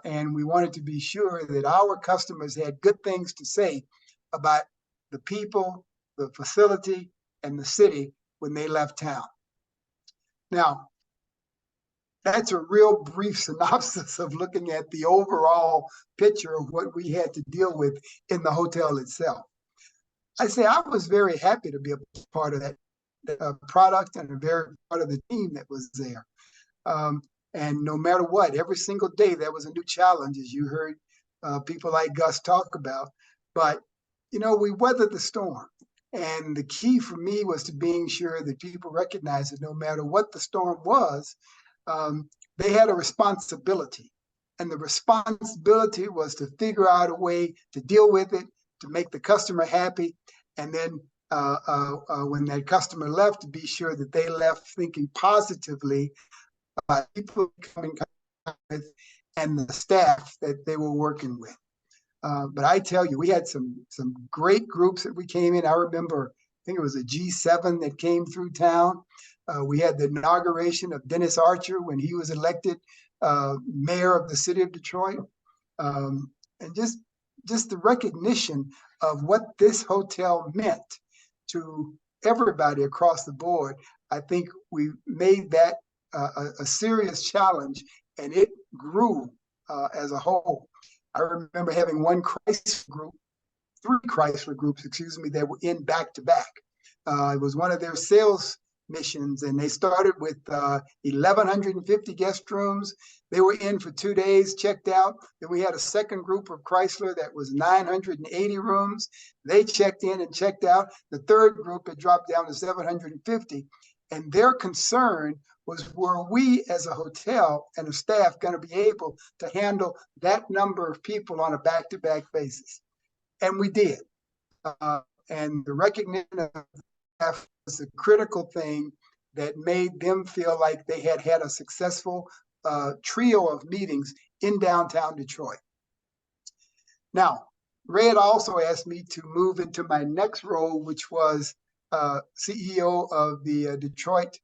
and we wanted to be sure that our customers had good things to say about the people, the facility, and the city when they left town. Now, that's a real brief synopsis of looking at the overall picture of what we had to deal with in the hotel itself. I say I was very happy to be a part of that product and a very part of the team that was there. And no matter what, every single day there was a new challenge, as you heard people like Gus talk about. But, we weathered the storm. And the key for me was to being sure that people recognized that no matter what the storm was, they had a responsibility. And the responsibility was to figure out a way to deal with it, to make the customer happy. And then when that customer left, to be sure that they left thinking positively about people coming with and the staff that they were working with. But I tell you, we had some great groups that we came in. I remember, I think it was a G7 that came through town. We had the inauguration of Dennis Archer when he was elected mayor of the city of Detroit. And just the recognition of what this hotel meant to everybody across the board. I think we made that a serious challenge, and it grew as a whole. I remember having three Chrysler groups, that were in back to back. It was one of their sales missions, and they started with 1,150 guest rooms. They were in for 2 days, checked out. Then we had a second group of Chrysler that was 980 rooms. They checked in and checked out. The third group had dropped down to 750. And their concern was, were we as a hotel and a staff going to be able to handle that number of people on a back-to-back basis? And we did. And the recognition of staff was a critical thing that made them feel like they had had a successful trio of meetings in downtown Detroit. Now, Red also asked me to move into my next role, which was CEO of the Detroit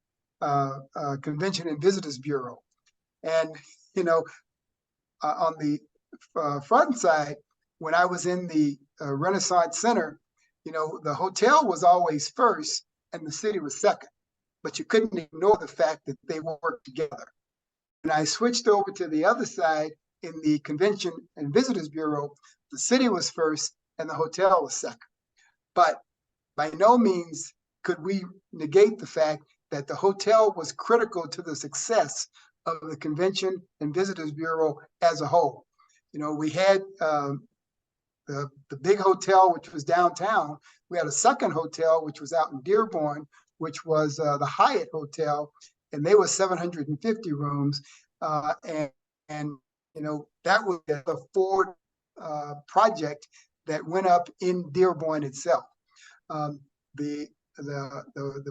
Convention and Visitors Bureau. And, you know, on the front side, when I was in the Renaissance Center, you know, the hotel was always first and the city was second, but you couldn't ignore the fact that they worked together. When I switched over to the other side in the Convention and Visitors Bureau, the city was first and the hotel was second. But by no means could we negate the fact that the hotel was critical to the success of the Convention and Visitors Bureau as a whole. You know, we had the big hotel, which was downtown. We had a second hotel, which was out in Dearborn, which was the Hyatt Hotel, and they were 750 rooms. And you know, that was the Ford project that went up in Dearborn itself. The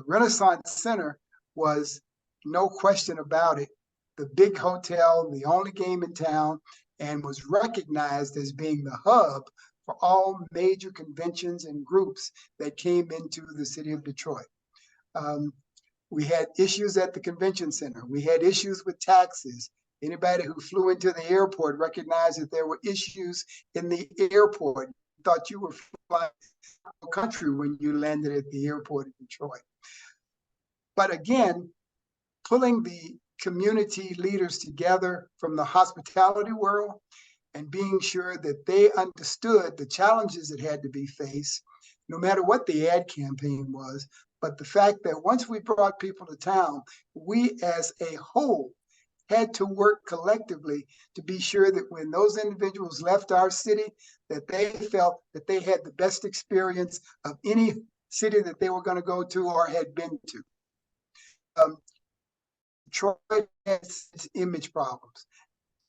Renaissance Center was, no question about it, the big hotel, the only game in town, and was recognized as being the hub for all major conventions and groups that came into the city of Detroit. We had issues at the convention center. We had issues with taxes. Anybody who flew into the airport recognized that there were issues in the airport. You thought you were flying the country when you landed at the airport in Detroit. But again, pulling the community leaders together from the hospitality world and being sure that they understood the challenges that had to be faced, no matter what the ad campaign was. But the fact that once we brought people to town, we as a whole had to work collectively to be sure that when those individuals left our city, that they felt that they had the best experience of any city that they were going to go to or had been to. Detroit has its image problems.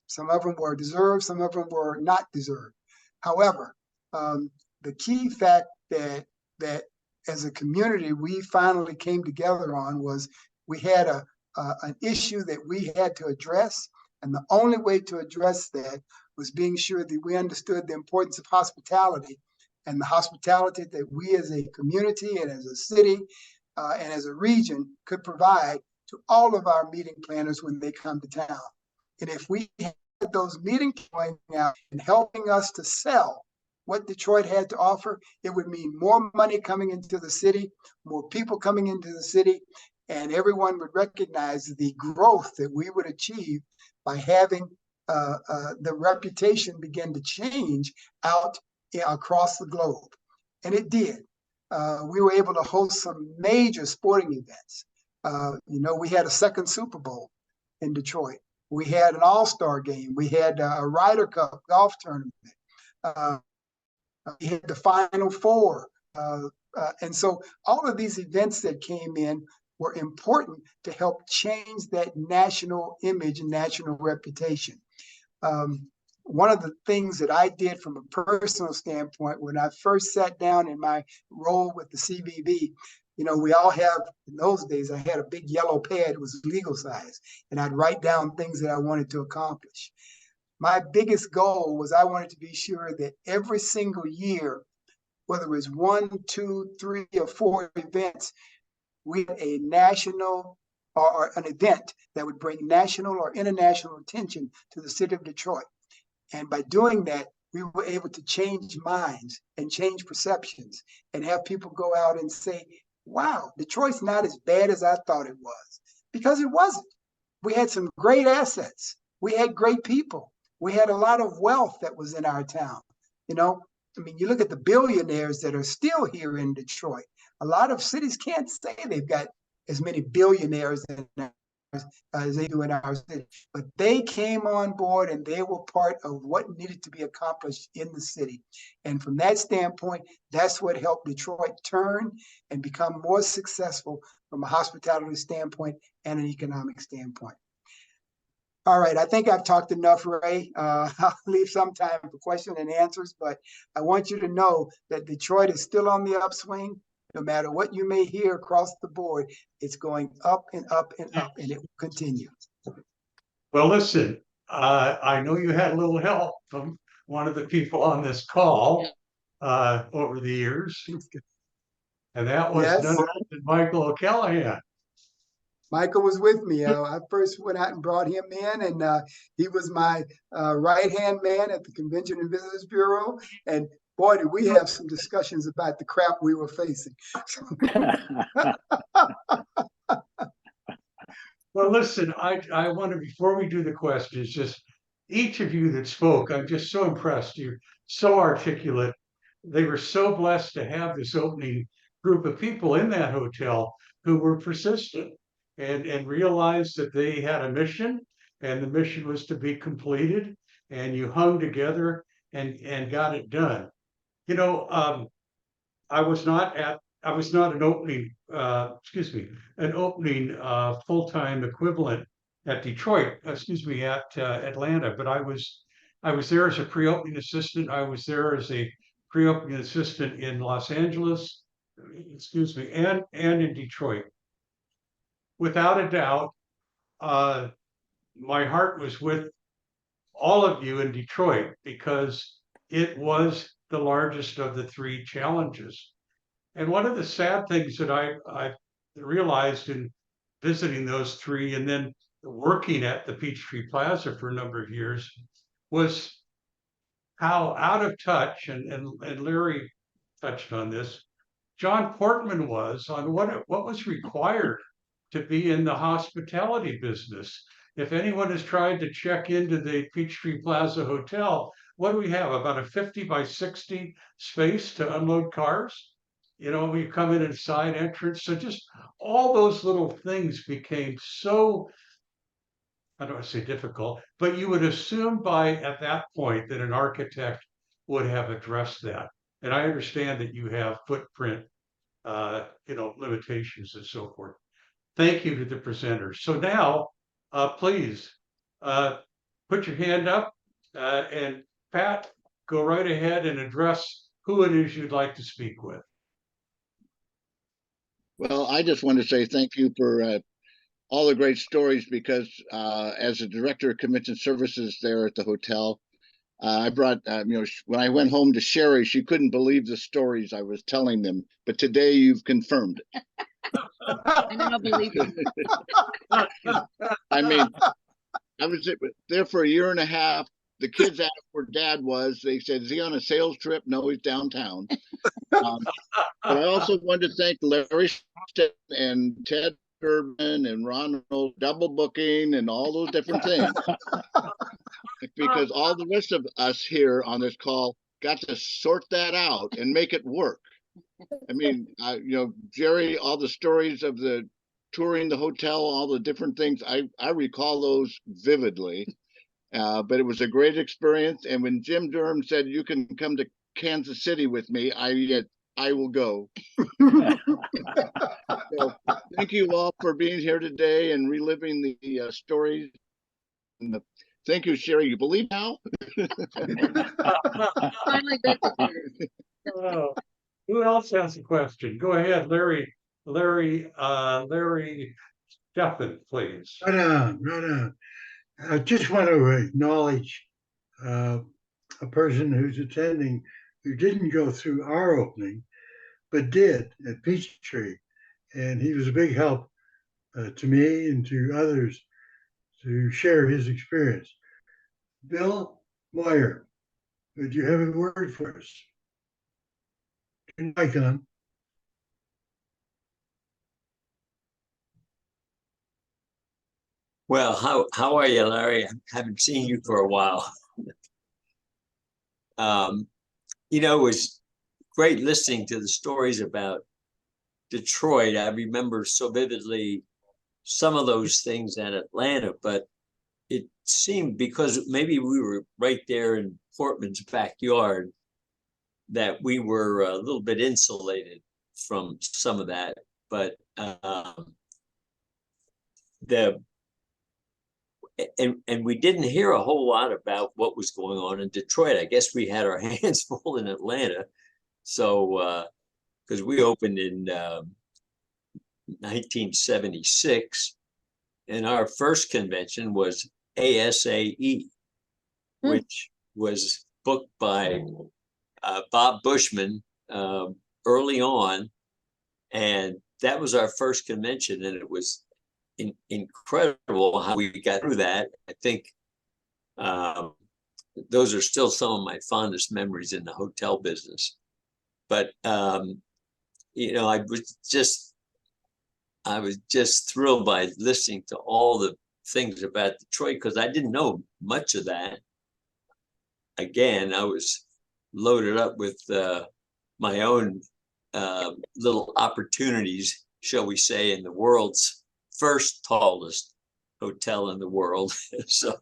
Some of them were deserved, some of them were not deserved. However, the key fact that as a community we finally came together on was we had an issue that we had to address, and the only way to address that was being sure that we understood the importance of hospitality and the hospitality that we as a community and as a city and as a region could provide to all of our meeting planners when they come to town. And if we had those meeting points out and helping us to sell what Detroit had to offer, it would mean more money coming into the city, more people coming into the city, and everyone would recognize the growth that we would achieve by having the reputation begin to change out across the globe. And it did. We were able to host some major sporting events. You know, we had a second Super Bowl in Detroit. We had an all-star game. We had a Ryder Cup golf tournament. We had the Final Four. And so all of these events that came in were important to help change that national image and national reputation. One of the things that I did from a personal standpoint when I first sat down in my role with the CVB, you know, we all have, in those days, I had a big yellow pad, it was legal size, and I'd write down things that I wanted to accomplish. My biggest goal was I wanted to be sure that every single year, whether it was 1, 2, 3, or 4 events, we had a national or an event that would bring national or international attention to the city of Detroit. And by doing that, we were able to change minds and change perceptions and have people go out and say, wow, Detroit's not as bad as I thought it was, because it wasn't. We had some great assets. We had great people. We had a lot of wealth that was in our town. You know, I mean, you look at the billionaires that are still here in Detroit. A lot of cities can't say they've got as many billionaires as they do in our city, but they came on board and they were part of what needed to be accomplished in the city. And from that standpoint, that's what helped Detroit turn and become more successful from a hospitality standpoint and an economic standpoint. All right, I think I've talked enough, Ray. I'll leave some time for question and answers, but I want you to know that Detroit is still on the upswing. No matter what you may hear across the board, it's going up and up and up, and it will continue. Well, listen, I know you had a little help from one of the people on this call over the years, and that was Yes. none other than Michael O'Callahan. Michael was with me. I first went out and brought him in, and he was my right-hand man at the Convention and Visitors Bureau. And boy, did we have some discussions about the crap we were facing. Well, listen, I want to, before we do the questions, just each of you that spoke, I'm just so impressed. You're so articulate. They were so blessed to have this opening group of people in that hotel who were persistent and realized that they had a mission, and the mission was to be completed, and you hung together and got it done. You know, I was not an opening, an opening full-time equivalent at Detroit, at Atlanta, but I was there as a pre-opening assistant. I was there as a pre-opening assistant in Los Angeles, and in Detroit. Without a doubt, my heart was with all of you in Detroit because it was the largest of the three challenges. And one of the sad things that I realized in visiting those three and then working at the Peachtree Plaza for a number of years was how out of touch, and Larry touched on this, John Portman was on what was required to be in the hospitality business. If anyone has tried to check into the Peachtree Plaza Hotel, what do we have? About a 50 by 60 space to unload cars? You know, we come in a side entrance. So just all those little things became so, I don't want to say difficult, but you would assume at that point that an architect would have addressed that. And I understand that you have footprint, limitations and so forth. Thank you to the presenters. So now, please put your hand up, and Pat, go right ahead and address who it is you'd like to speak with. Well, I just want to say thank you for all the great stories, because as a director of convention services there at the hotel, I brought, when I went home to Sherry, she couldn't believe the stories I was telling them. But today you've confirmed it. I don't believe you. I mean, I was there for a year and a half. The kids asked where Dad was. They said, "Is he on a sales trip?" No, he's downtown. But I also wanted to thank Larry and Ted Urban and Ronald double booking and all those different things. Because all the rest of us here on this call got to sort that out and make it work. I mean, Jerry, all the stories of the touring the hotel, all the different things, I recall those vividly. But it was a great experience. And when Jim Durham said, "You can come to Kansas City with me," I will go. So, thank you all for being here today and reliving the stories. And thank you, Sherry. You believe now? Finally got to do it. Oh, who else has a question? Go ahead, Larry Steffen, please. Right on. I just want to acknowledge a person who's attending who didn't go through our opening, but did at Peachtree. And he was a big help to me and to others to share his experience. Bill Moyer, would you have a word for us? Turn your mic on. Well, how are you, Larry? I haven't seen you for a while. It was great listening to the stories about Detroit. I remember so vividly some of those things at Atlanta, but it seemed, because maybe we were right there in Portman's backyard, that we were a little bit insulated from some of that. But the and we didn't hear a whole lot about what was going on in Detroit. I guess we had our hands full in Atlanta. So, because we opened in 1976, and our first convention was ASAE, which was booked by Bob Bushman early on, and that was our first convention, and it was incredible how we got through that. I think those are still some of my fondest memories in the hotel business. But you know, I was just thrilled by listening to all the things about Detroit, because I didn't know much of that. Again, I was loaded up with my own little opportunities, shall we say, in the world's first tallest hotel in the world. So,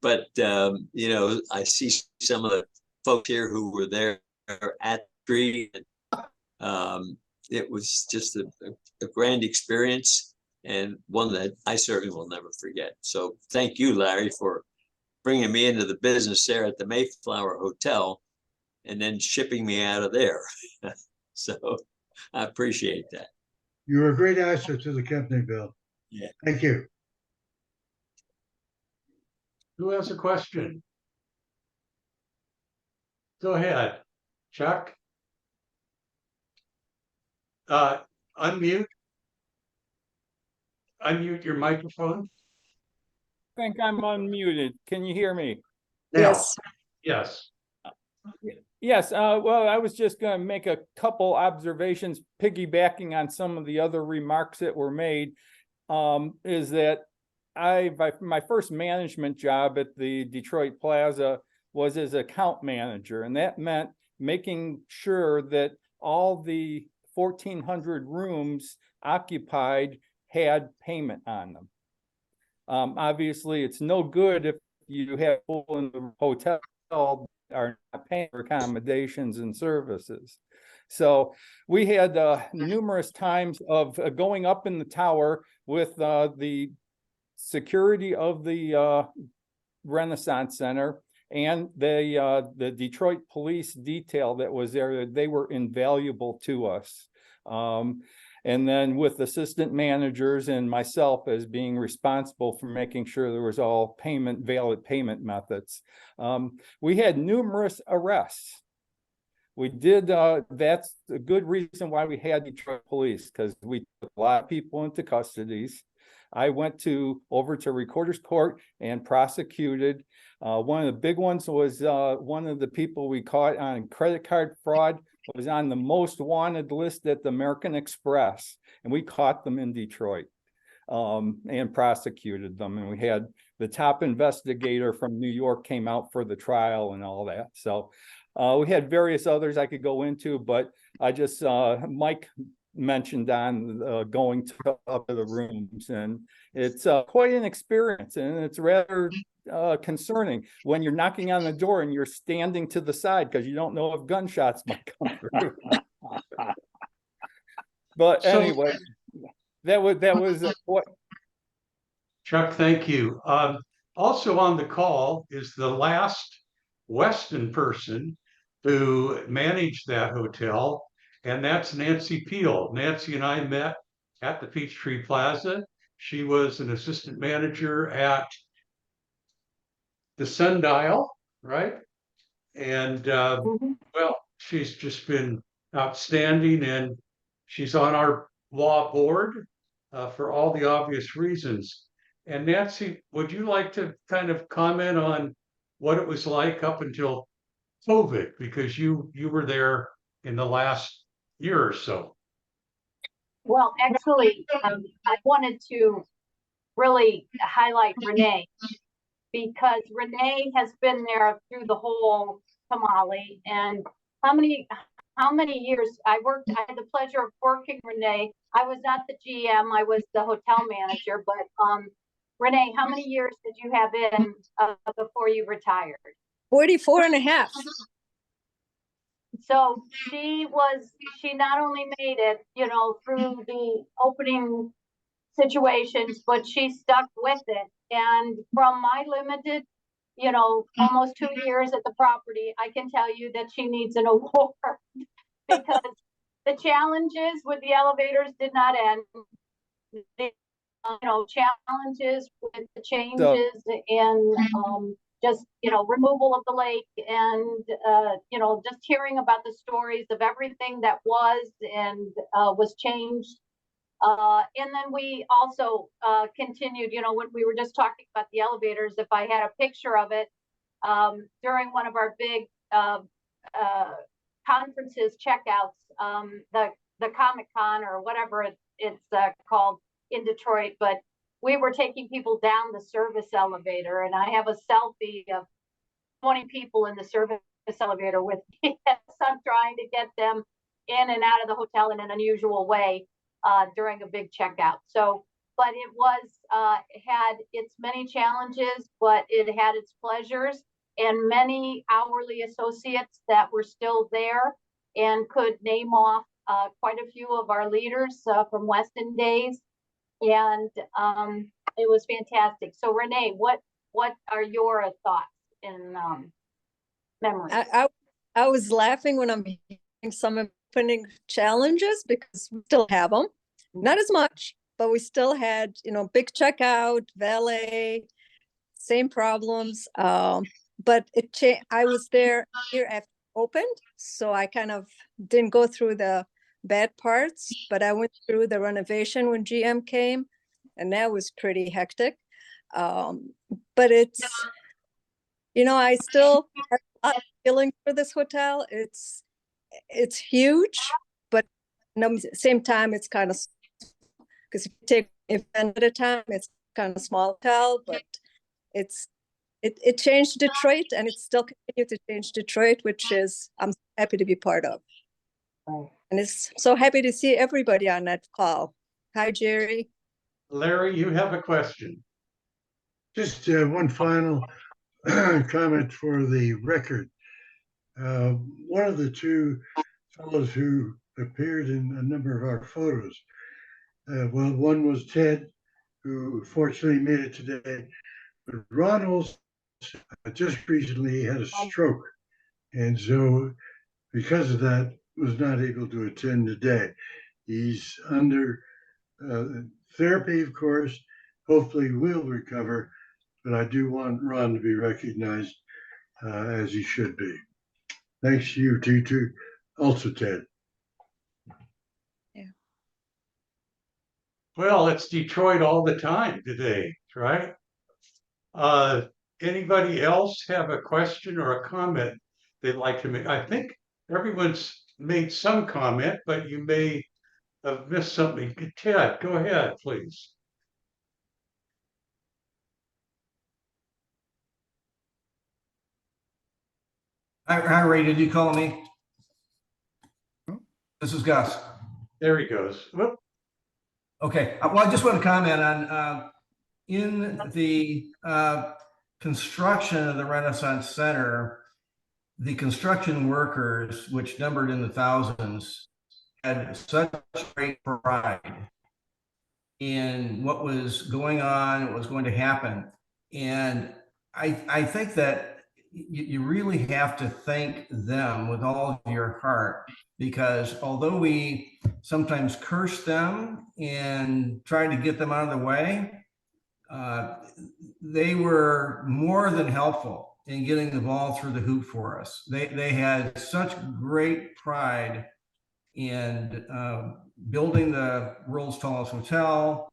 but you know, I see some of the folks here who were there at the tree. It was just a grand experience, and one that I certainly will never forget. So thank you, Larry, for bringing me into the business there at the Mayflower Hotel and then shipping me out of there. So I appreciate that. You're a great asset to the company, Bill. Yeah. Thank you. Who has a question? Go ahead, Chuck. Unmute your microphone. I think I'm unmuted. Can you hear me? Yes. Yes. Yes. Well, I was just going to make a couple observations piggybacking on some of the other remarks that were made. Is that my first management job at the Detroit Plaza was as account manager, and that meant making sure that all the 1,400 rooms occupied had payment on them. Obviously, it's no good if you have people in the hotel are not paying for accommodations and services. So we had numerous times of going up in the tower with the security of the Renaissance Center and the Detroit police detail that was there. They were invaluable to us. And then with assistant managers and myself as being responsible for making sure there was all valid payment methods. We had numerous arrests. We did, that's a good reason why we had Detroit police, because we took a lot of people into custodies. I went over to Recorder's Court and prosecuted. One of the big ones was one of the people we caught on credit card fraud was on the most wanted list at the American Express, and we caught them in Detroit and prosecuted them. And we had the top investigator from New York came out for the trial and all that. So we had various others I could go into, but I just, Mike mentioned on going up to the rooms, and it's quite an experience, and it's rather concerning when you're knocking on the door and you're standing to the side because you don't know if gunshots might come through. But anyway, that was what. Chuck, thank you. Also on the call is the last Westin person who managed that hotel, and that's Nancy Peel. Nancy and I met at the Peachtree Plaza. She was an assistant manager at the Sundial, right? And well, she's just been outstanding, and she's on our law board for all the obvious reasons. And Nancy, would you like to kind of comment on what it was like up until COVID, because you were there in the last year or so? Well, actually, I wanted to really highlight Renee, because Renee has been there through the whole tamale. And how many years I had the pleasure of working Renee. I was not the GM, I was the hotel manager, but Renee, how many years did you have in before you retired? 44 and a half. So she not only made it, through the opening situations, but she stuck with it. And from my limited, almost 2 years at the property, I can tell you that she needs an award because the challenges with the elevators did not end. The, challenges with the changes in just, removal of the lake and, just hearing about the stories of everything that was and was changed. And then we also continued, when we were just talking about the elevators, if I had a picture of it during one of our big conferences, checkouts, the Comic-Con or whatever it's called in Detroit, but we were taking people down the service elevator, and I have a selfie of 20 people in the service elevator with me. So I'm trying to get them in and out of the hotel in an unusual way during a big checkout. So, but it was had its many challenges, but it had its pleasures, and many hourly associates that were still there and could name off quite a few of our leaders from Westin days. And it was fantastic. So Renee, what are your thoughts and memories? I was laughing when I'm hearing some opening challenges because we still have them, not as much, but we still had, big checkout, valet, same problems. But I was there here after it opened, so I kind of didn't go through the bad parts, but I went through the renovation when GM came, and that was pretty hectic. But it's, I still have a lot of feeling for this hotel. It's huge, but at the same time, it's kind of, because if you take an event at a time, it's kind of small hotel, but it changed Detroit, and it still continues to change Detroit, which is I'm happy to be part of. And it's so happy to see everybody on that call. Hi, Jerry. Larry, you have a question. Just one final comment for the record. One of the two fellows who appeared in a number of our photos, well, one was Ted, who fortunately made it today, but Ron Olson just recently had a stroke, and so because of that, was not able to attend today. He's under therapy, of course. Hopefully will recover, but I do want Ron to be recognized as he should be. Thanks to you too, also Ted. Yeah. Well, it's Detroit all the time today, right? Anybody else have a question or a comment they'd like to make? I think everyone's made some comment, but you may have missed something. Ted, go ahead, please. Hi, Ray, did you call me? This is Gus. There he goes. Whoop. Okay, well, I just want to comment on in the construction of the Renaissance Center, the construction workers, which numbered in the thousands, had such great pride in what was going on, what was going to happen. And I think that you really have to thank them with all of your heart, because although we sometimes curse them and try to get them out of the way, they were more than helpful in getting the ball through the hoop for us. They had such great pride in building the world's tallest hotel,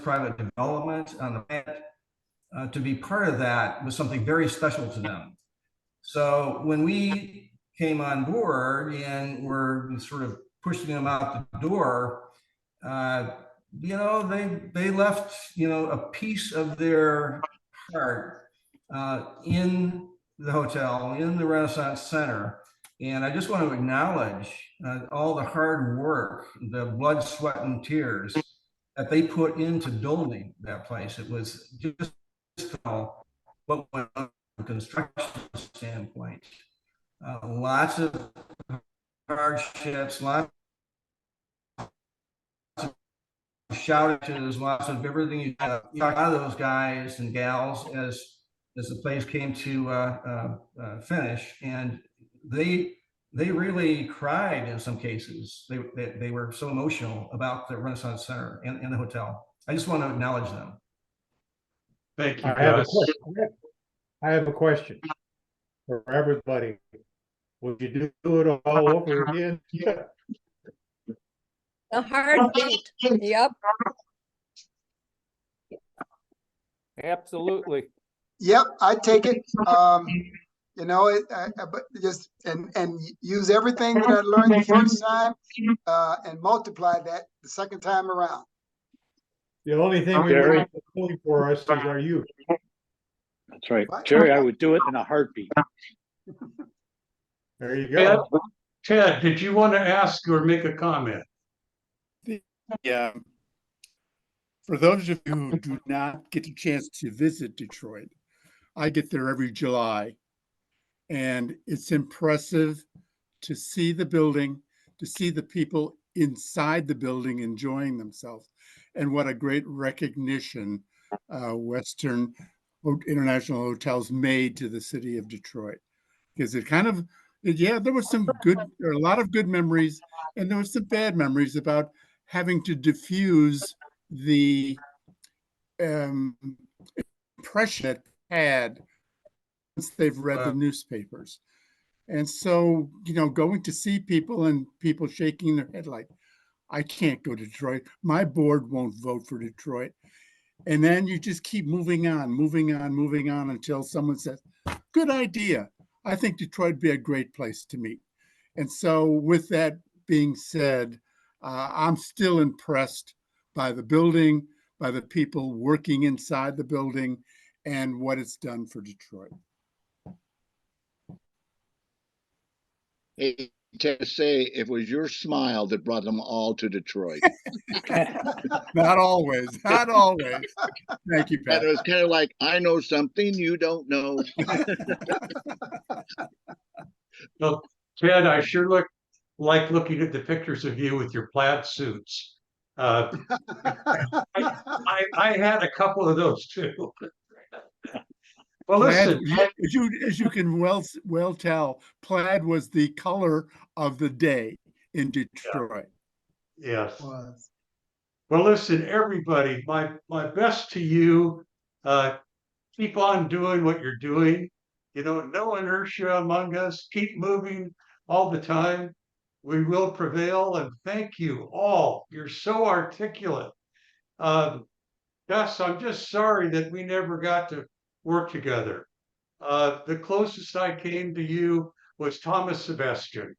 private development on the planet. To be part of that was something very special to them. So when we came on board and were sort of pushing them out the door, they left, a piece of their heart in the hotel, in the Renaissance Center. And I just want to acknowledge all the hard work, the blood, sweat, and tears that they put into building that place. It was just what went on from a construction standpoint. lots of hardships, lots of shoutouts, lots of everything. You talk to those guys and gals as the place came to finish, and they really cried in some cases. They were so emotional about the Renaissance Center and the hotel. I just want to acknowledge them. Thank you, I have a Gus. question. I have a question for everybody. Would you do it all over again? A heartbeat. Yep. Absolutely. Yep, I take it. You know, but just and use everything that I learned the first time, and multiply that the second time around. The only thing we Jerry. have going for us is our youth. That's right. Jerry, I would do it in a heartbeat. There you Ted, go. Ted, did you want to ask or make a comment? Yeah. For those of you who do not get a chance to visit Detroit, I get there every July. And it's impressive to see the building, to see the people inside the building enjoying themselves. And what a great recognition Western International Hotels made to the city of Detroit. Because it kind of, yeah, there was some good, a lot of good memories, and there was some bad memories about having to diffuse the impression it had once they've read the newspapers. And so, you know, going to see people and people shaking their head like, I can't go to Detroit. My board won't vote for Detroit. And then you just keep moving on until someone says, good idea. I think Detroit would be a great place to meet. And so with that being said, I'm still impressed by the building, by the people working inside the building, and what it's done for Detroit. Hey, to say it was your smile that brought them all to Detroit. Not always. Thank you, Pat. And it was kind of like, I know something you don't know. Well, Ted, I sure like looking at the pictures of you with your plaid suits. I had a couple of those too. Well, Plaid, listen, as you can well tell, plaid was the color of the day in Detroit. Yes. Well, listen, everybody, my best to you. Keep on doing what you're doing. You know, no inertia among us. Keep moving all the time. We will prevail. And thank you all. You're so articulate. Gus, I'm just sorry that we never got to work together. The closest I came to you was Thomas Sebastian.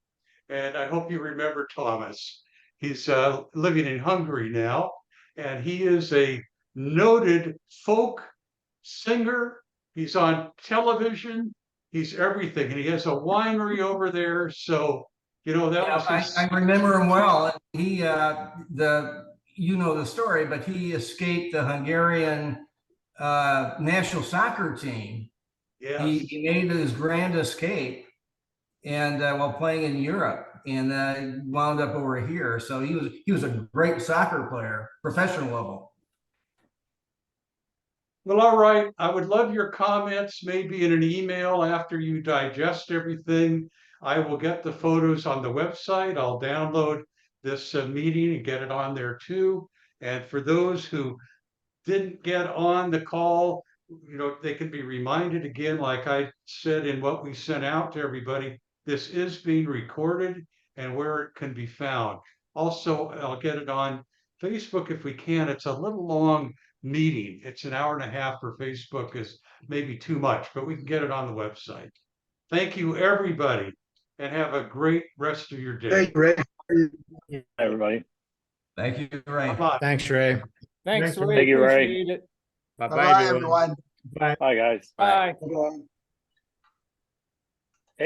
And I hope you remember Thomas. He's living in Hungary now, and he is a noted folk singer. He's on television. He's everything, and he has a winery over there. So, you know, that was his... I remember him well. He, you know the story, but he escaped the Hungarian national soccer team. Yes. He made his grand escape, and while playing in Europe, and wound up over here. So he was a great soccer player, professional level. Well, all right. I would love your comments, maybe in an email after you digest everything. I will get the photos on the website. I'll download this meeting and get it on there too. And for those who didn't get on the call, you know, they can be reminded again, like I said in what we sent out to everybody, this is being recorded and where it can be found. Also, I'll get it on Facebook if we can. It's a little long meeting. It's an hour and a half for Facebook is maybe too much, but we can get it on the website. Thank you, everybody, and have a great rest of your day. Thank you, Ray. Everybody. Thank you, Ray. Bye-bye. Thanks, Ray. Thanks, Thank Ray. you, Ray. Appreciate it. Bye, everyone. Bye, guys. Bye. Bye.